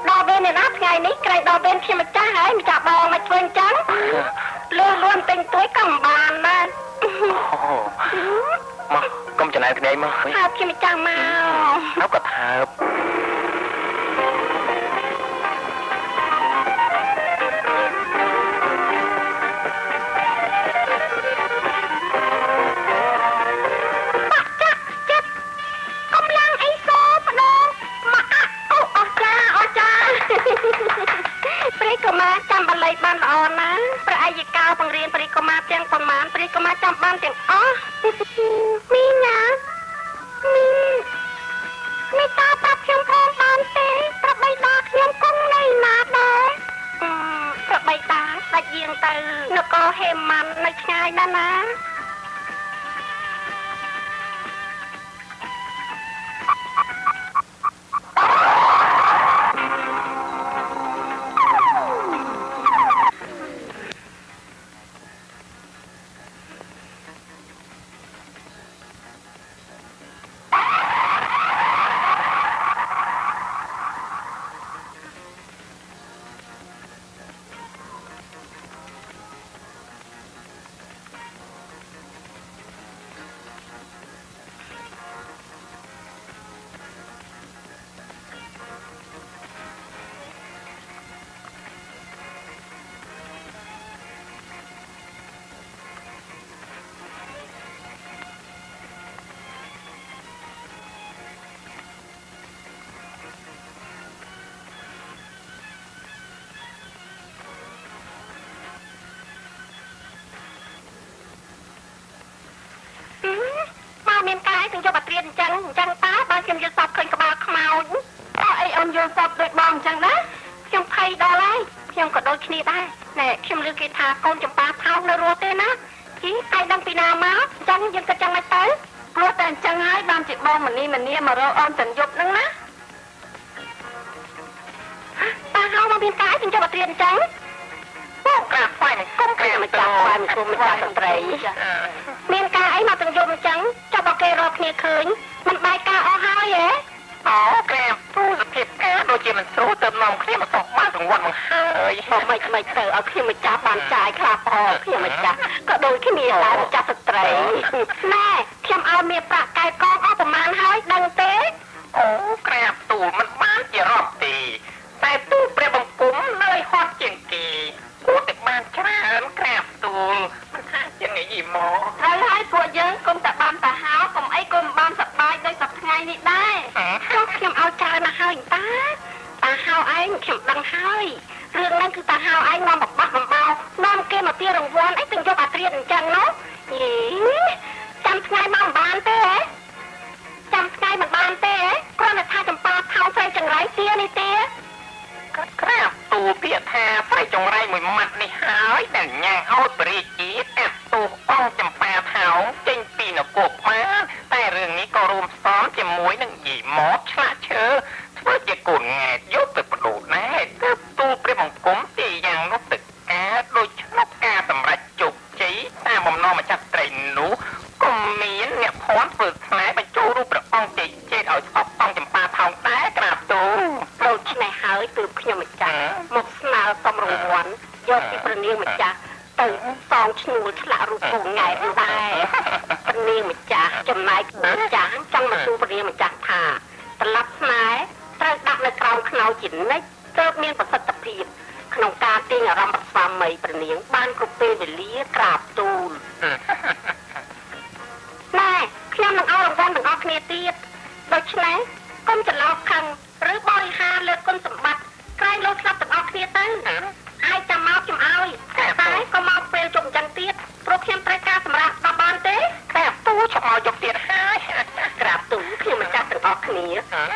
Speaker 1: ដល់ពេលនេះណាថ្ងៃនេះក្រែងដល់ពេលខ្ញុំម្ចាស់ហើយម្ចាស់បងមកធ្វើអញ្ចឹងលឿនលឿនទិញទួយក៏មិនបានដែរ
Speaker 3: មកកុំចំណាយគ្នាមក
Speaker 1: ហើយខ្ញុំម្ចាស់មក
Speaker 3: ហើយក៏ថើប
Speaker 1: ចាំបល័យបានល្អណាស់ព្រះអាយិកាបង្រៀនព្រះកុមារទាំងប្រមាណព្រះកុមារចាំបានទាំងអស់មីណាមីតាប្រាប់ខ្ញុំផងបានទេប្របីតាខ្ញុំគង់នៅណាដែរប្របីតាដាច់យាងទៅនគរហេម៉ាន់នៅឆ្ងាយណាស់ណាមានកាយถึงយកបាត្រៀនអញ្ចឹងតាបើខ្ញុំយល់សពឃើញក្បាលខ្មោចអីអូនយល់សពដូចបងអញ្ចឹងណាខ្ញុំភ័យដល់ហើយខ្ញុំក៏ដូចគ្នាដែរណែខ្ញុំឮគេថាកូនចម្ប៉ាថោកនៅរស់ទេណាជីឯងដឹងពីណាមកអញ្ចឹងយើងក៏ចឹងមិនទៅព្រោះតែអញ្ចឹងហើយបានជាបងមនីមករកអូនទាំងយប់ហ្នឹងណាតាហៅមកមានកាយถึงយកបាត្រៀនអញ្ចឹងបងក្រាបថ្វាយនឹងគុំក្រាបម្ចាស់ថ្វាយនឹងគុំម្ចាស់ស្ត្រីមានការអីមកទាំងយប់អញ្ចឹងចាប់បើគេរកគ្នាឃើញមិនបាយការអស់ហើយហ៎អូក្រាបពូសភាពការដូចជាមិនស្រួលទៅនាំគ្នាមកសោះបានរង្វាន់មកហើយមិនទៅឲ្យខ្ញុំម្ចាស់បានចាយខ្លះផងខ្ញុំម្ចាស់ក៏ដូចគ្នាដែរម្ចាស់ស្ត្រីណែខ្ញុំឲ្យមានប្រាក់កែកងអស់ប្រមាណហើយដឹងទេអូក្រាបទូលមិនបានជារាប់ទេតែទូលព្រះបង្គំនៅហត់ជាងគេគួរតែបានច្រើនក្រាបទូលមិនថាជាងយីមកហើយពួកយើងគុំតែបានតាហៅកុំអីគុំបានសប្បាយដូចសប្ថ្ងៃនេះដែរចុះខ្ញុំឲ្យច្រើនណាស់ហើយតាហៅឯងខ្ញុំដឹងហើយរឿងហ្នឹងគឺតាហៅឯងនាំបបាក់បំបោនាំគេមកពីរង្វាន់អីទាំងយកអាត្រៀនអញ្ចឹងនោះយីចាំថ្ងៃមកមិនបានទេហ៎ចាំថ្ងៃមិនបានទេហ៎គ្រាន់តែថាចម្ប៉ាថោស្រីចង្រៃទានេះទេក្រាបទូពាក្យថាស្រីចង្រៃមួយម៉ាត់នេះហើយដែលញ៉ាំងឲ្យបរិជាតែទូអង្គចម្ប៉ាថោចេញពីនគរបាលតែរឿងនេះក៏រួមផ្សំជាមួយនឹងយីម៉តឆ្លាក់ឈើធ្វើជាកូនង៉ែតយកទៅបដូរដែរទើបទូព្រះបង្គំទីយ៉ាងនោះទៅការដូចឆ្លប់ការសម្រេចជោគជ័យតាមបំណងម្ចាស់ស្រីនោះក៏មានអ្នកភ័ណ្ឌធ្វើខ្លែបញ្ចូលរូបព្រះអង្គចេញឲ្យស្អប់អង្គចម្ប៉ាថោដែរក្រាបទូដូច្នេះហើយទើបខ្ញុំម្ចាស់មកស្នើសុំរង្វាន់យកពីព្រះនាងម្ចាស់ទៅសងឈ្នួលឆ្លាក់រូបគូង៉ែតដែរព្រះនាងម្ចាស់ចំណែកម្ចាស់ចង់មកសួរព្រះនាងម្ចាស់ថាត្រឡប់ស្នេហ៍ត្រូវដាក់នៅក្រោមខ្នើជានិច្ចទើបមានប្រសិទ្ធភាពក្នុងការទាញអារម្មណ៍ស្វាមីព្រះនាងបានគ្រប់ពេលវេលាក្រាបទូលណែខ្ញុំនឹងឲ្យរង្វាន់ទាំងអស់គ្នាទៀតដូច្នេះកុំច្រឡោកខឹងឬបរិហារលើគុណសម្បត្តិក្រែងលោស្លាប់ទាំងអស់គ្នាទៅអាចចាំមកខ្ញុំឲ្យតែក៏មកពេលជប់អញ្ចឹងទៀតព្រោះខ្ញុំត្រូវការសម្រាប់ដល់បានទេតែទូចមកយកទៀតហើយ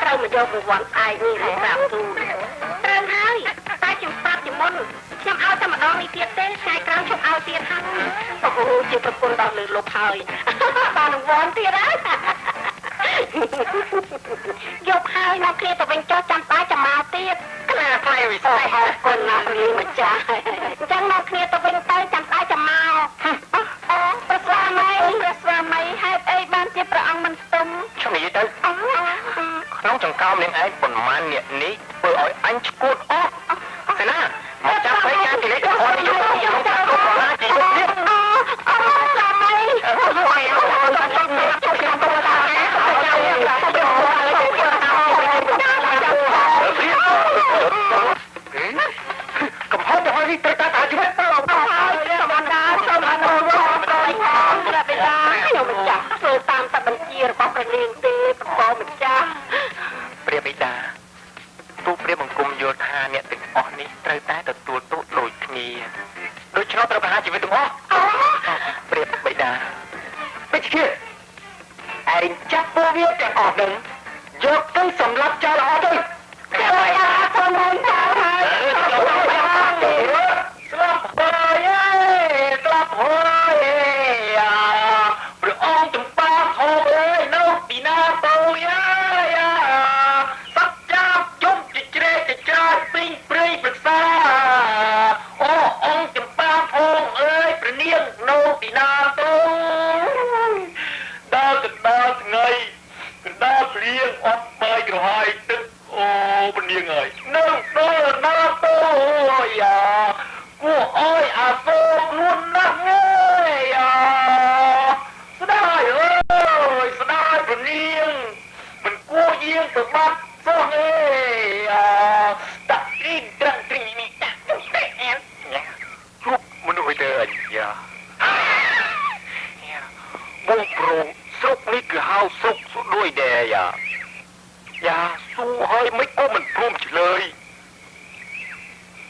Speaker 4: ត្រូវមកយករង្វាន់ឯងនេះហើយប្រាប់ទូត្រូវហើយតែខ្ញុំស្ដាប់ជាមុនខ្ញុំឲ្យតែម្ដងនេះទៀតទេថ្ងៃក្រោយខ្ញុំឲ្យទៀតហើយអូជាប្រពន្ធដល់លើលុបហើយបានរង្វាន់ទៀតហើយយកហើយមកគ្នាទៅវិញចុះចាំបាយចាំមកទៀតខ្លាខ្លាវិសេសអរគុណណាស់នាងម្ចាស់អញ្ចឹងមកគ្នាទៅវិញទៅចាំបាយចាំមកអូព្រះស្វាមីហេតុអីបានជាព្រះអង្គមិនស្ទុំ
Speaker 3: ខ្ញុំនិយាយទៅក្នុងចង្កោមនាងឯងប៉ុន្មានអ្នកនេះធ្វើឲ្យអញឈួតអស់សេណាមកចាប់បីការទីនេះក៏អត់យកទៅយកទៅប្រហែលជីវិតទៀត
Speaker 4: ស្វាមី
Speaker 3: កំហុសទៅហើយទៅតាជីវិតទៅអស់ហើយ
Speaker 4: ខ្ញុំមិនដាខ្ញុំមិនអូនព្រះបិតាខ្ញុំមិនចាស់ធ្វើតាមតបញ្ជារបស់ព្រះនាងទេព្រះម្ចាស់
Speaker 3: ព្រះបិតាទូព្រះបង្គំយល់ថាអ្នកទាំងអស់នេះត្រូវតែទទួលទោសដូចគ្នាដូច្នោះត្រូវប្រហារជីវិតទាំងអស់ព្រះបិតាពេជ្រឯងចាប់ពួកវាទាំងអស់នឹងយកទៅសម្លាប់ចោលអស់ទៅ
Speaker 4: ព្រះបិតាសូមឲ្យចោលហើយ
Speaker 3: ស្លាប់ហើយព្រះអង្គចម្ប៉ាធំអើយនៅទីណាទៅសត្វចាប់ជុំជាជ្រែកជាច្រាយពេញព្រៃប្រសាអូអង្គចម្ប៉ាធំអើយព្រះនាងនៅទីណាទៅដើរកណ្ដាលថ្ងៃកណ្ដាលព្រៀងអត់បាយក្រហាយទឹកអូព្រះនាងអើយនៅណាទៅគួរអើយអាសូរខ្លួនណាស់អើយស្ដាយអើយស្ដាយព្រះនាងមិនគួរយាងទៅបាត់សោះអើយតាក់ទីត្រង់ទីនេះតាក់ទៅអែនជួបមនុស្សទៅអញបងប្រុសស្រុកនេះគឺហៅស្រុកសុដូចដែរយ៉ាស៊ូហើយមិនក៏មិនព្រមឆ្លើយ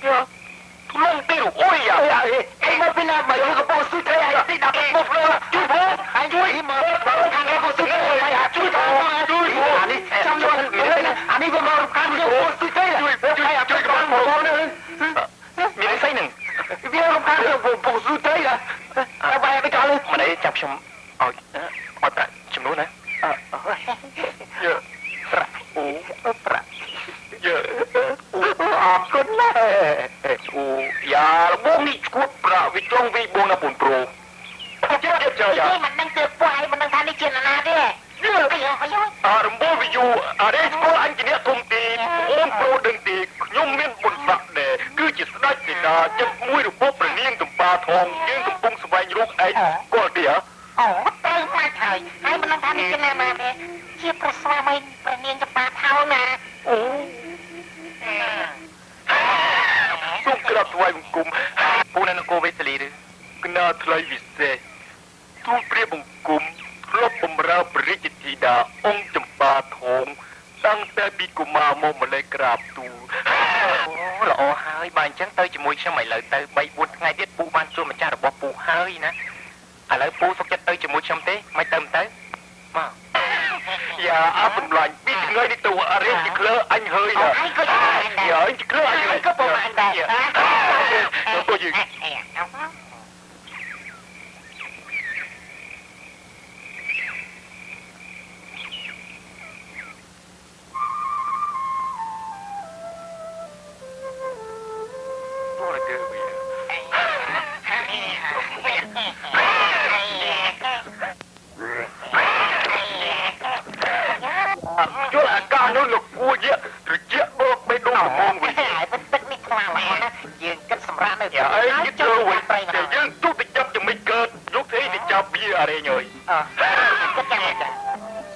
Speaker 3: យ៉ាលងទីអូយអីមកពីណាមកយកកបោសុត្រីឲ្យទីដាក់មកផ្លោជួយផងហើយជួយមកខាងកបោសុត្រីឲ្យជួយអានេះចាំយល់អានេះវាមករកការយកកបោសុត្រីជួយកបោមកនេះមានស្អីនឹងវារកការយកកបោសុត្រីតែបាយទៅកលមិនអីចាប់ខ្ញុំឲ្យប្រាក់ចំនួនណាប្រាក់អូប្រាក់អរគុណណាស់អូយ៉ាបងនេះឈួតប្រាក់វិត្រង់វិបងណាពុនប្រូចាំយ៉ា
Speaker 4: មិនដឹងទៅពួកឯងមិនដឹងថានេះជាណាទេ
Speaker 3: រំបូរវិយូអរេស្គាល់អញជាអ្នកធំទីអូនប្រូដឹងទីខ្ញុំមានបុណ្យស័ក្តិដែរគឺជាស្ដេចសេនាចិត្តមួយរបស់ព្រះនាងកំប៉ាថងយើងកំពុងស្វែងរកឯងគាត់ទេ
Speaker 4: អូទៅមកហើយមិនដឹងថានេះជាណាទេជាព្រះស្វាមីព្រះនាងកំប៉ាថោងណាអូ
Speaker 3: សូមក្រាបថ្វាយបង្គំពូននគរវេសលីឬគណៈថ្លៃវិសេសទូលព្រះបង្គំធ្លាប់បម្រើព្រះរាជធីតាអង្គចម្ប៉ាធំតាំងតែពីកុមារមកម្លេះក្រាបទូលអូល្អហើយបើអញ្ចឹងទៅជាមួយខ្ញុំឥឡូវទៅ3-4ថ្ងៃទៀតពូបានជួបម្ចាស់របស់ពូហើយណាឥឡូវពូសុខចិត្តទៅជាមួយខ្ញុំទេមិនទៅមកយ៉ាអត់សម្លាញ់ពីថ្ងៃនេះទៅអរិយជាក្លើអញហើយណា
Speaker 4: អញក៏
Speaker 3: យ៉ាអញជាក្លើអញ
Speaker 4: ក៏ប្រហែលដែរ
Speaker 3: ទៅយើងជួលអាកាសនោះលោកគួរយកត្រជាក់បោកបេះដូងកំងវិញ
Speaker 4: ទឹកនេះខ្លាំងណាស់យើងគិតសម្រាប់នៅ
Speaker 3: អីទៅវិញតែយើងទុកទៅចាប់ចំណិចកើតយកស្អីទៅចាប់វាអរេញអើយ
Speaker 4: គិតយ៉ាងម៉េច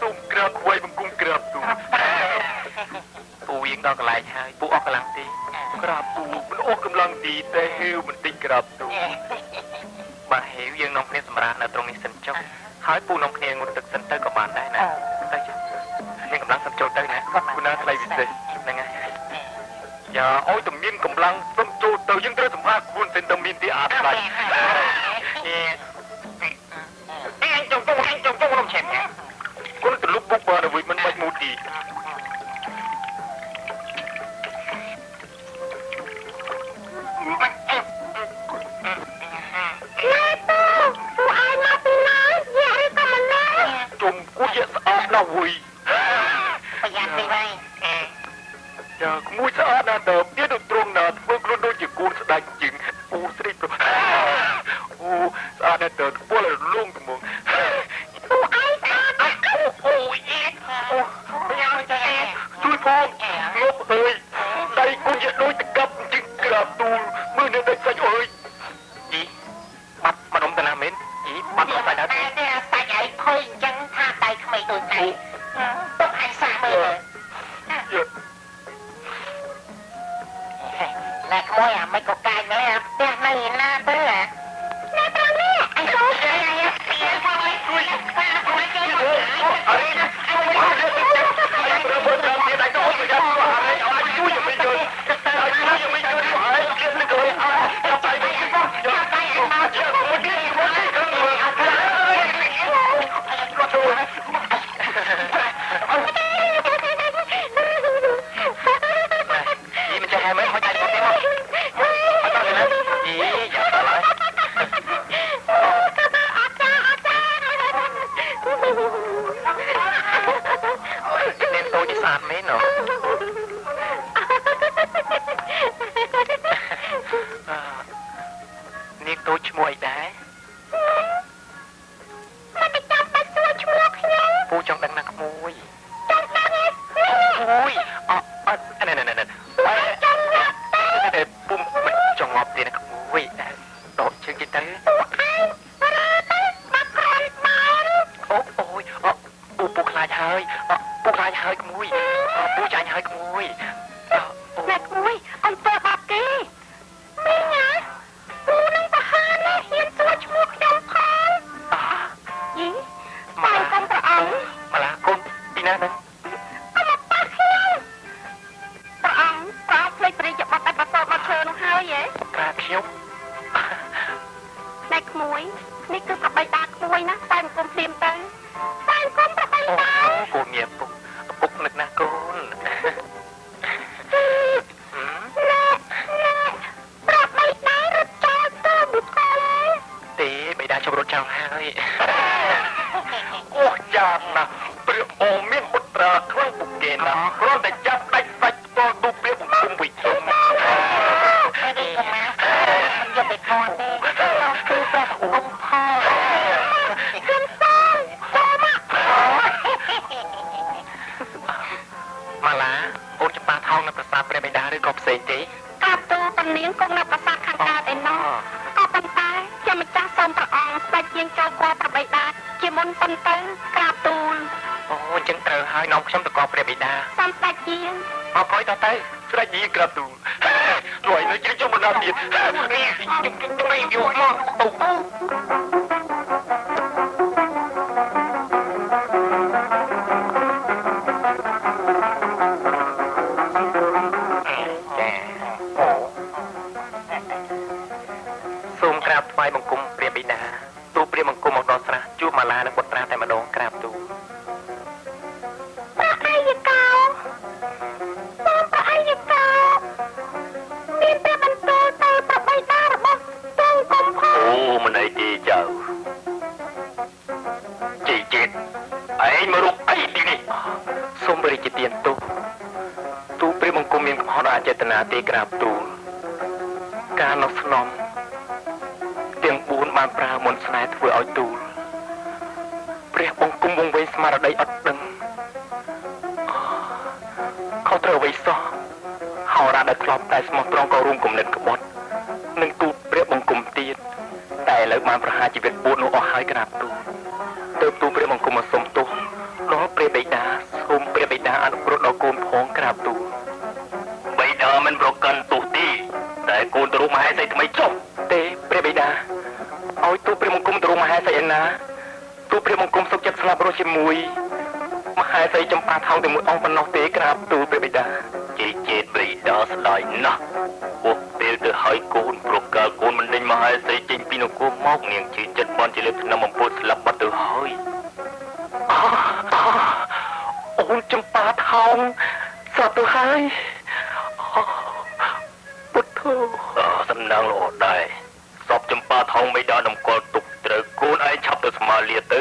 Speaker 3: សូមក្រាបថ្វាយបង្គំក្រាបទូលពូយើងដល់កន្លែងហើយពូអស់កម្លាំងទីក្រាបទូលមិនអស់កម្លាំងទីតែហេវបន្តិចក្រាបទូលបាទហេវយើងនាំគ្នាសម្រាប់នៅត្រង់នេះសិនចុះហើយពូនាំគ្នាងូតទឹកសិនទៅក៏បានដែរណាទៅចុះមានកម្លាំងសិនចូលទៅណាគូណាថ្លៃពិសេសហ្នឹងហើយយ៉ាអោយតែមានកម្លាំងសិនចូលទៅយើងត្រូវសម្អាតខ្លួនសិនទៅមានទីអាថ្លៃអញចង់ក្នុងឆែកគូទៅលុបបុកបើវិញមិនបាច់មូទី ណាវុយ
Speaker 2: ប្រយ័ត្នទេហើយ
Speaker 3: យ៉ាក្មួយស្អាតណាស់តើទៀតទៅត្រង់ណាធ្វើខ្លួនដូចជាគូស្ដាច់ជាងអូស្រីប្រុសអូស្អាតណាស់តើធ្វើឲ្យលងត្មង
Speaker 2: អូអីស្អាតអូយេប្រយ័ត្នទេ
Speaker 3: ជួយផងងប់អើយដៃគូជាដូចតកាប់ជាងក្រាបទូលមើលនៅតែសាច់អើយយីបាត់ម្ដុំតាណាមែនយីបាត់សាច់ដល់
Speaker 2: តែសាច់ឲ្យខុយអញ្ចឹងថាដៃក្មេងដូចឯងទុកឲ្យសាក់មើលណែក្មួយអាមិនក៏កាយណែផ្ទះនៅណាទៅណែត្រង់នេះអញចូលទៅអាពីផងលេគួយខ្វាគួយចេញមកអីនាងតូចឈ្មោះអីដែរមិនចាំបាច់សួរឈ្មោះខ្ញុំពូចង់ដឹងណាក្មួយចង់ដឹងអូយណែពុំមិនចង់ងាប់ទេណាក្មួយដកជើងគេទៅអូយពូខ្លាចហើយពូខ្លាចហើយក្មួយពូចាញ់ហើយក្មួយ
Speaker 1: ណែក្មួយអញទៅបាត់គេមីងណាពូនឹងប្រហែលនេះហ៊ានសួរឈ្មោះខ្ញុំផងយីមកកុំប្រអង
Speaker 3: ម្លាកូនពីណាហ្នឹង
Speaker 1: កុំប៉ះខ្ញុំប្រអងប្រអងភ្លេចព្រីចបាត់តែប្រសពមកឈើនោះហើយហ៎
Speaker 3: កាខ្ញុំ
Speaker 1: ណែក្មួយនេះគឺប្របីតាក្មួយណាតែមិនគុំព្រាមទៅតែមិនគុំប្របីតា
Speaker 3: កូនមានពុកនឹកណាស់កូនជម្រុតចោលហើយអូយ៉ាងណាព្រះអង្គមានបុត្រាខ្លាំងពុកគេណាគ្រាន់តែចាប់ដាច់សាច់ផ្ទាល់ទូព្រះបង្គំវិជុំ
Speaker 2: អីក៏មកយកទៅខោទេគឺព្រះអង្គផង
Speaker 1: ខ្ញុំ
Speaker 3: ម៉ាឡាអូនចំប៉ាថោងនៅប្រាសាទព្រះបិតាឬក៏ផ្សេងទេ
Speaker 1: កាប់ទូតំនាងគង់នៅប្រាសាទខាងកើតឯណោះក៏ប៉ុន្តែជាម្ចាស់សូមព្រះអង្គស្ដេចយាងចូលគាល់ព្រះបិតាជាមុនប៉ុន្តែក្រាបទូល
Speaker 3: អូអញ្ចឹងត្រូវហើយនាំខ្ញុំទៅគាល់ព្រះបិតា
Speaker 1: សូមស្ដេចយាង
Speaker 3: អរគុណតើទៅស្ដេចយាងក្រាបទូលលួយនៅជិះជុំបណ្ដាទៀតខ្ញុំមិនយកមកថ្វាយបង្គំព្រះបិតាទូព្រះបង្គំមកដល់ស្រះជួបម៉ាឡានិងបុត្រាតែម្ដងក្រាបទូល
Speaker 1: ព្រះអាយកោព្រះអាយកោមានព្រះបន្ទូលទៅព្រះបិតារបស់ទូលគុំផង
Speaker 3: អូមិនអីទេចៅជីជាតិឯងមករូបអីទីនេះសូមបរិជាទានទូព្រះបង្គំមានកំហុសអចេតនាទេក្រាបទូលការនោះស្នំទាំង4បានប្រើមន្តស្នេហ៍ធ្វើឲ្យទូលព្រះបង្គំវង្វេងស្មារតីអត់ដឹងเขาត្រូវអ្វីសោះហោរាដែលធ្លាប់តែស្មោះត្រង់ក៏រួមគំនិតក្បត់នឹងទូលព្រះបង្គំទៀតតែឥឡូវបានប្រហារជីវិត4នោះអស់ហើយក្រាបទូលទៅទូលព្រះបង្គំមកសុំទោសដល់ព្រះបិតាសូមព្រះបិតាអនុគ្រោះដល់កូនផងក្រាបទូលបិតាមិនប្រកាន់ទោសទេតែកូនទៅរកមហេសីថ្មីចុះទេព្រះបិតាឲ្យទូព្រះបង្គំទៅរកមហេសីឯណាទូព្រះបង្គំសុខចិត្តស្លាប់រស់ជាមួយមហេសីចំប៉ាថោងតែមួយអង្គប៉ុណ្ណោះទេក្រាបទូព្រះបិតាចេតបិតាស្ដាយណាស់ពួកពេលទៅហើយកូនប្រកាសកូនមិនដេញមហេសីចេញពីនគរមកនាងជឿចិត្តបានជាលេបថ្នាំអំពើស្លាប់បាត់ទៅហើយអូនចំប៉ាថោងស្លាប់ទៅហើយពុទ្ធោសំណាងល្អដែរសពចំប៉ាថោងមិនដល់តម្កល់ទុកត្រូវកូនឯងឆាប់ទៅស្មាលាទៅ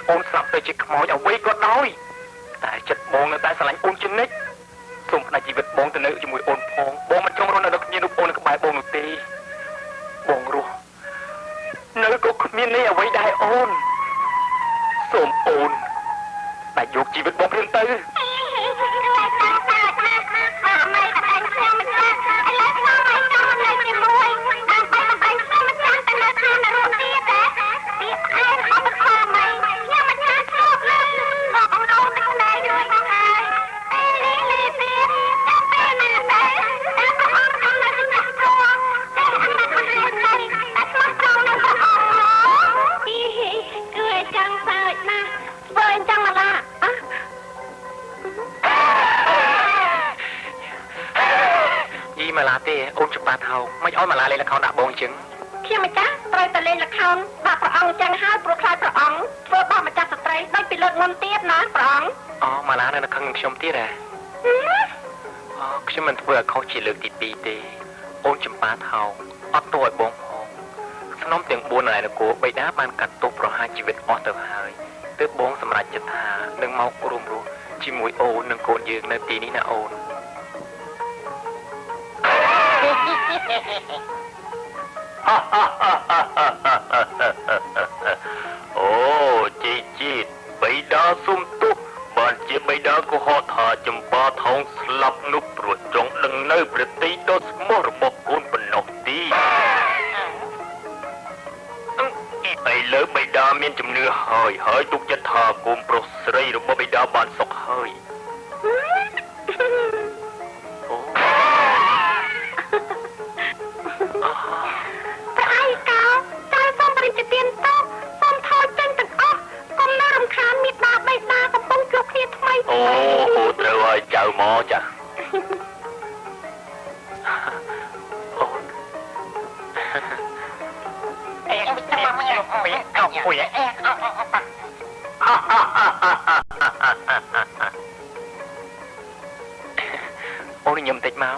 Speaker 3: អូនស្លាប់ទៅជាខ្មោចអ្វីក៏ដោយតែចិត្តបងនៅតែស្រឡាញ់អូនជានិច្ចសូមផ្ដាច់ជីវិតបងទៅនៅជាមួយអូនផងបងមិនចង់រស់នៅគ្នានោះអូននៅក្បែរបងនោះទេបងរស់នៅក៏គ្មានន័យអ្វីដែរអូនសូមអូនតែយកជីវិតបងព្រាមទៅមកឡាទេអូនច្បាស់ថោមិនអោយមកឡាលេងល្ខោនដាក់បងចឹងខ្ញុំម្ចាស់ត្រូវតែលេងល្ខោនដាក់ព្រះអង្គចឹងហើយព្រោះខ្លាចព្រះអង្គធ្វើបោះម្ចាស់ស្ត្រីដូចពីលើកមុនទៀតណាព្រះអង្គអូមកឡានៅខឹងខ្ញុំទៀតហ៎អូខ្ញុំមិនធ្វើឲ្យខុសជាលើកទី2ទេអូនចម្ប៉ាថោអត់ទោសឲ្យបងផងស្នំទាំង4នៅឯនគរបិតាបានកាត់ទោសប្រហារជីវិតអស់ទៅហើយទើបបងសម្រេចចិត្តថានឹងមករួមរស់ជាមួយអូននិងកូនយើងនៅទីនេះណាអូនអូជីជីបៃតាសុំទោសបានជាបៃតាក៏ហត់ថាចម្ប៉ាថោងស្លាប់នោះព្រោះចង់ដឹងនៅប្រតិដ៏ស្មោះរបស់កូនប៉ុណ្ណោះទីឥឡូវបៃតាមានជំនឿហើយទុកចិត្តថាកូនប្រុសស្រីរបស់បៃតាបានសុខហើយអូត្រូវឲ្យចៅមកចាអូនញ៉ាំតិចមក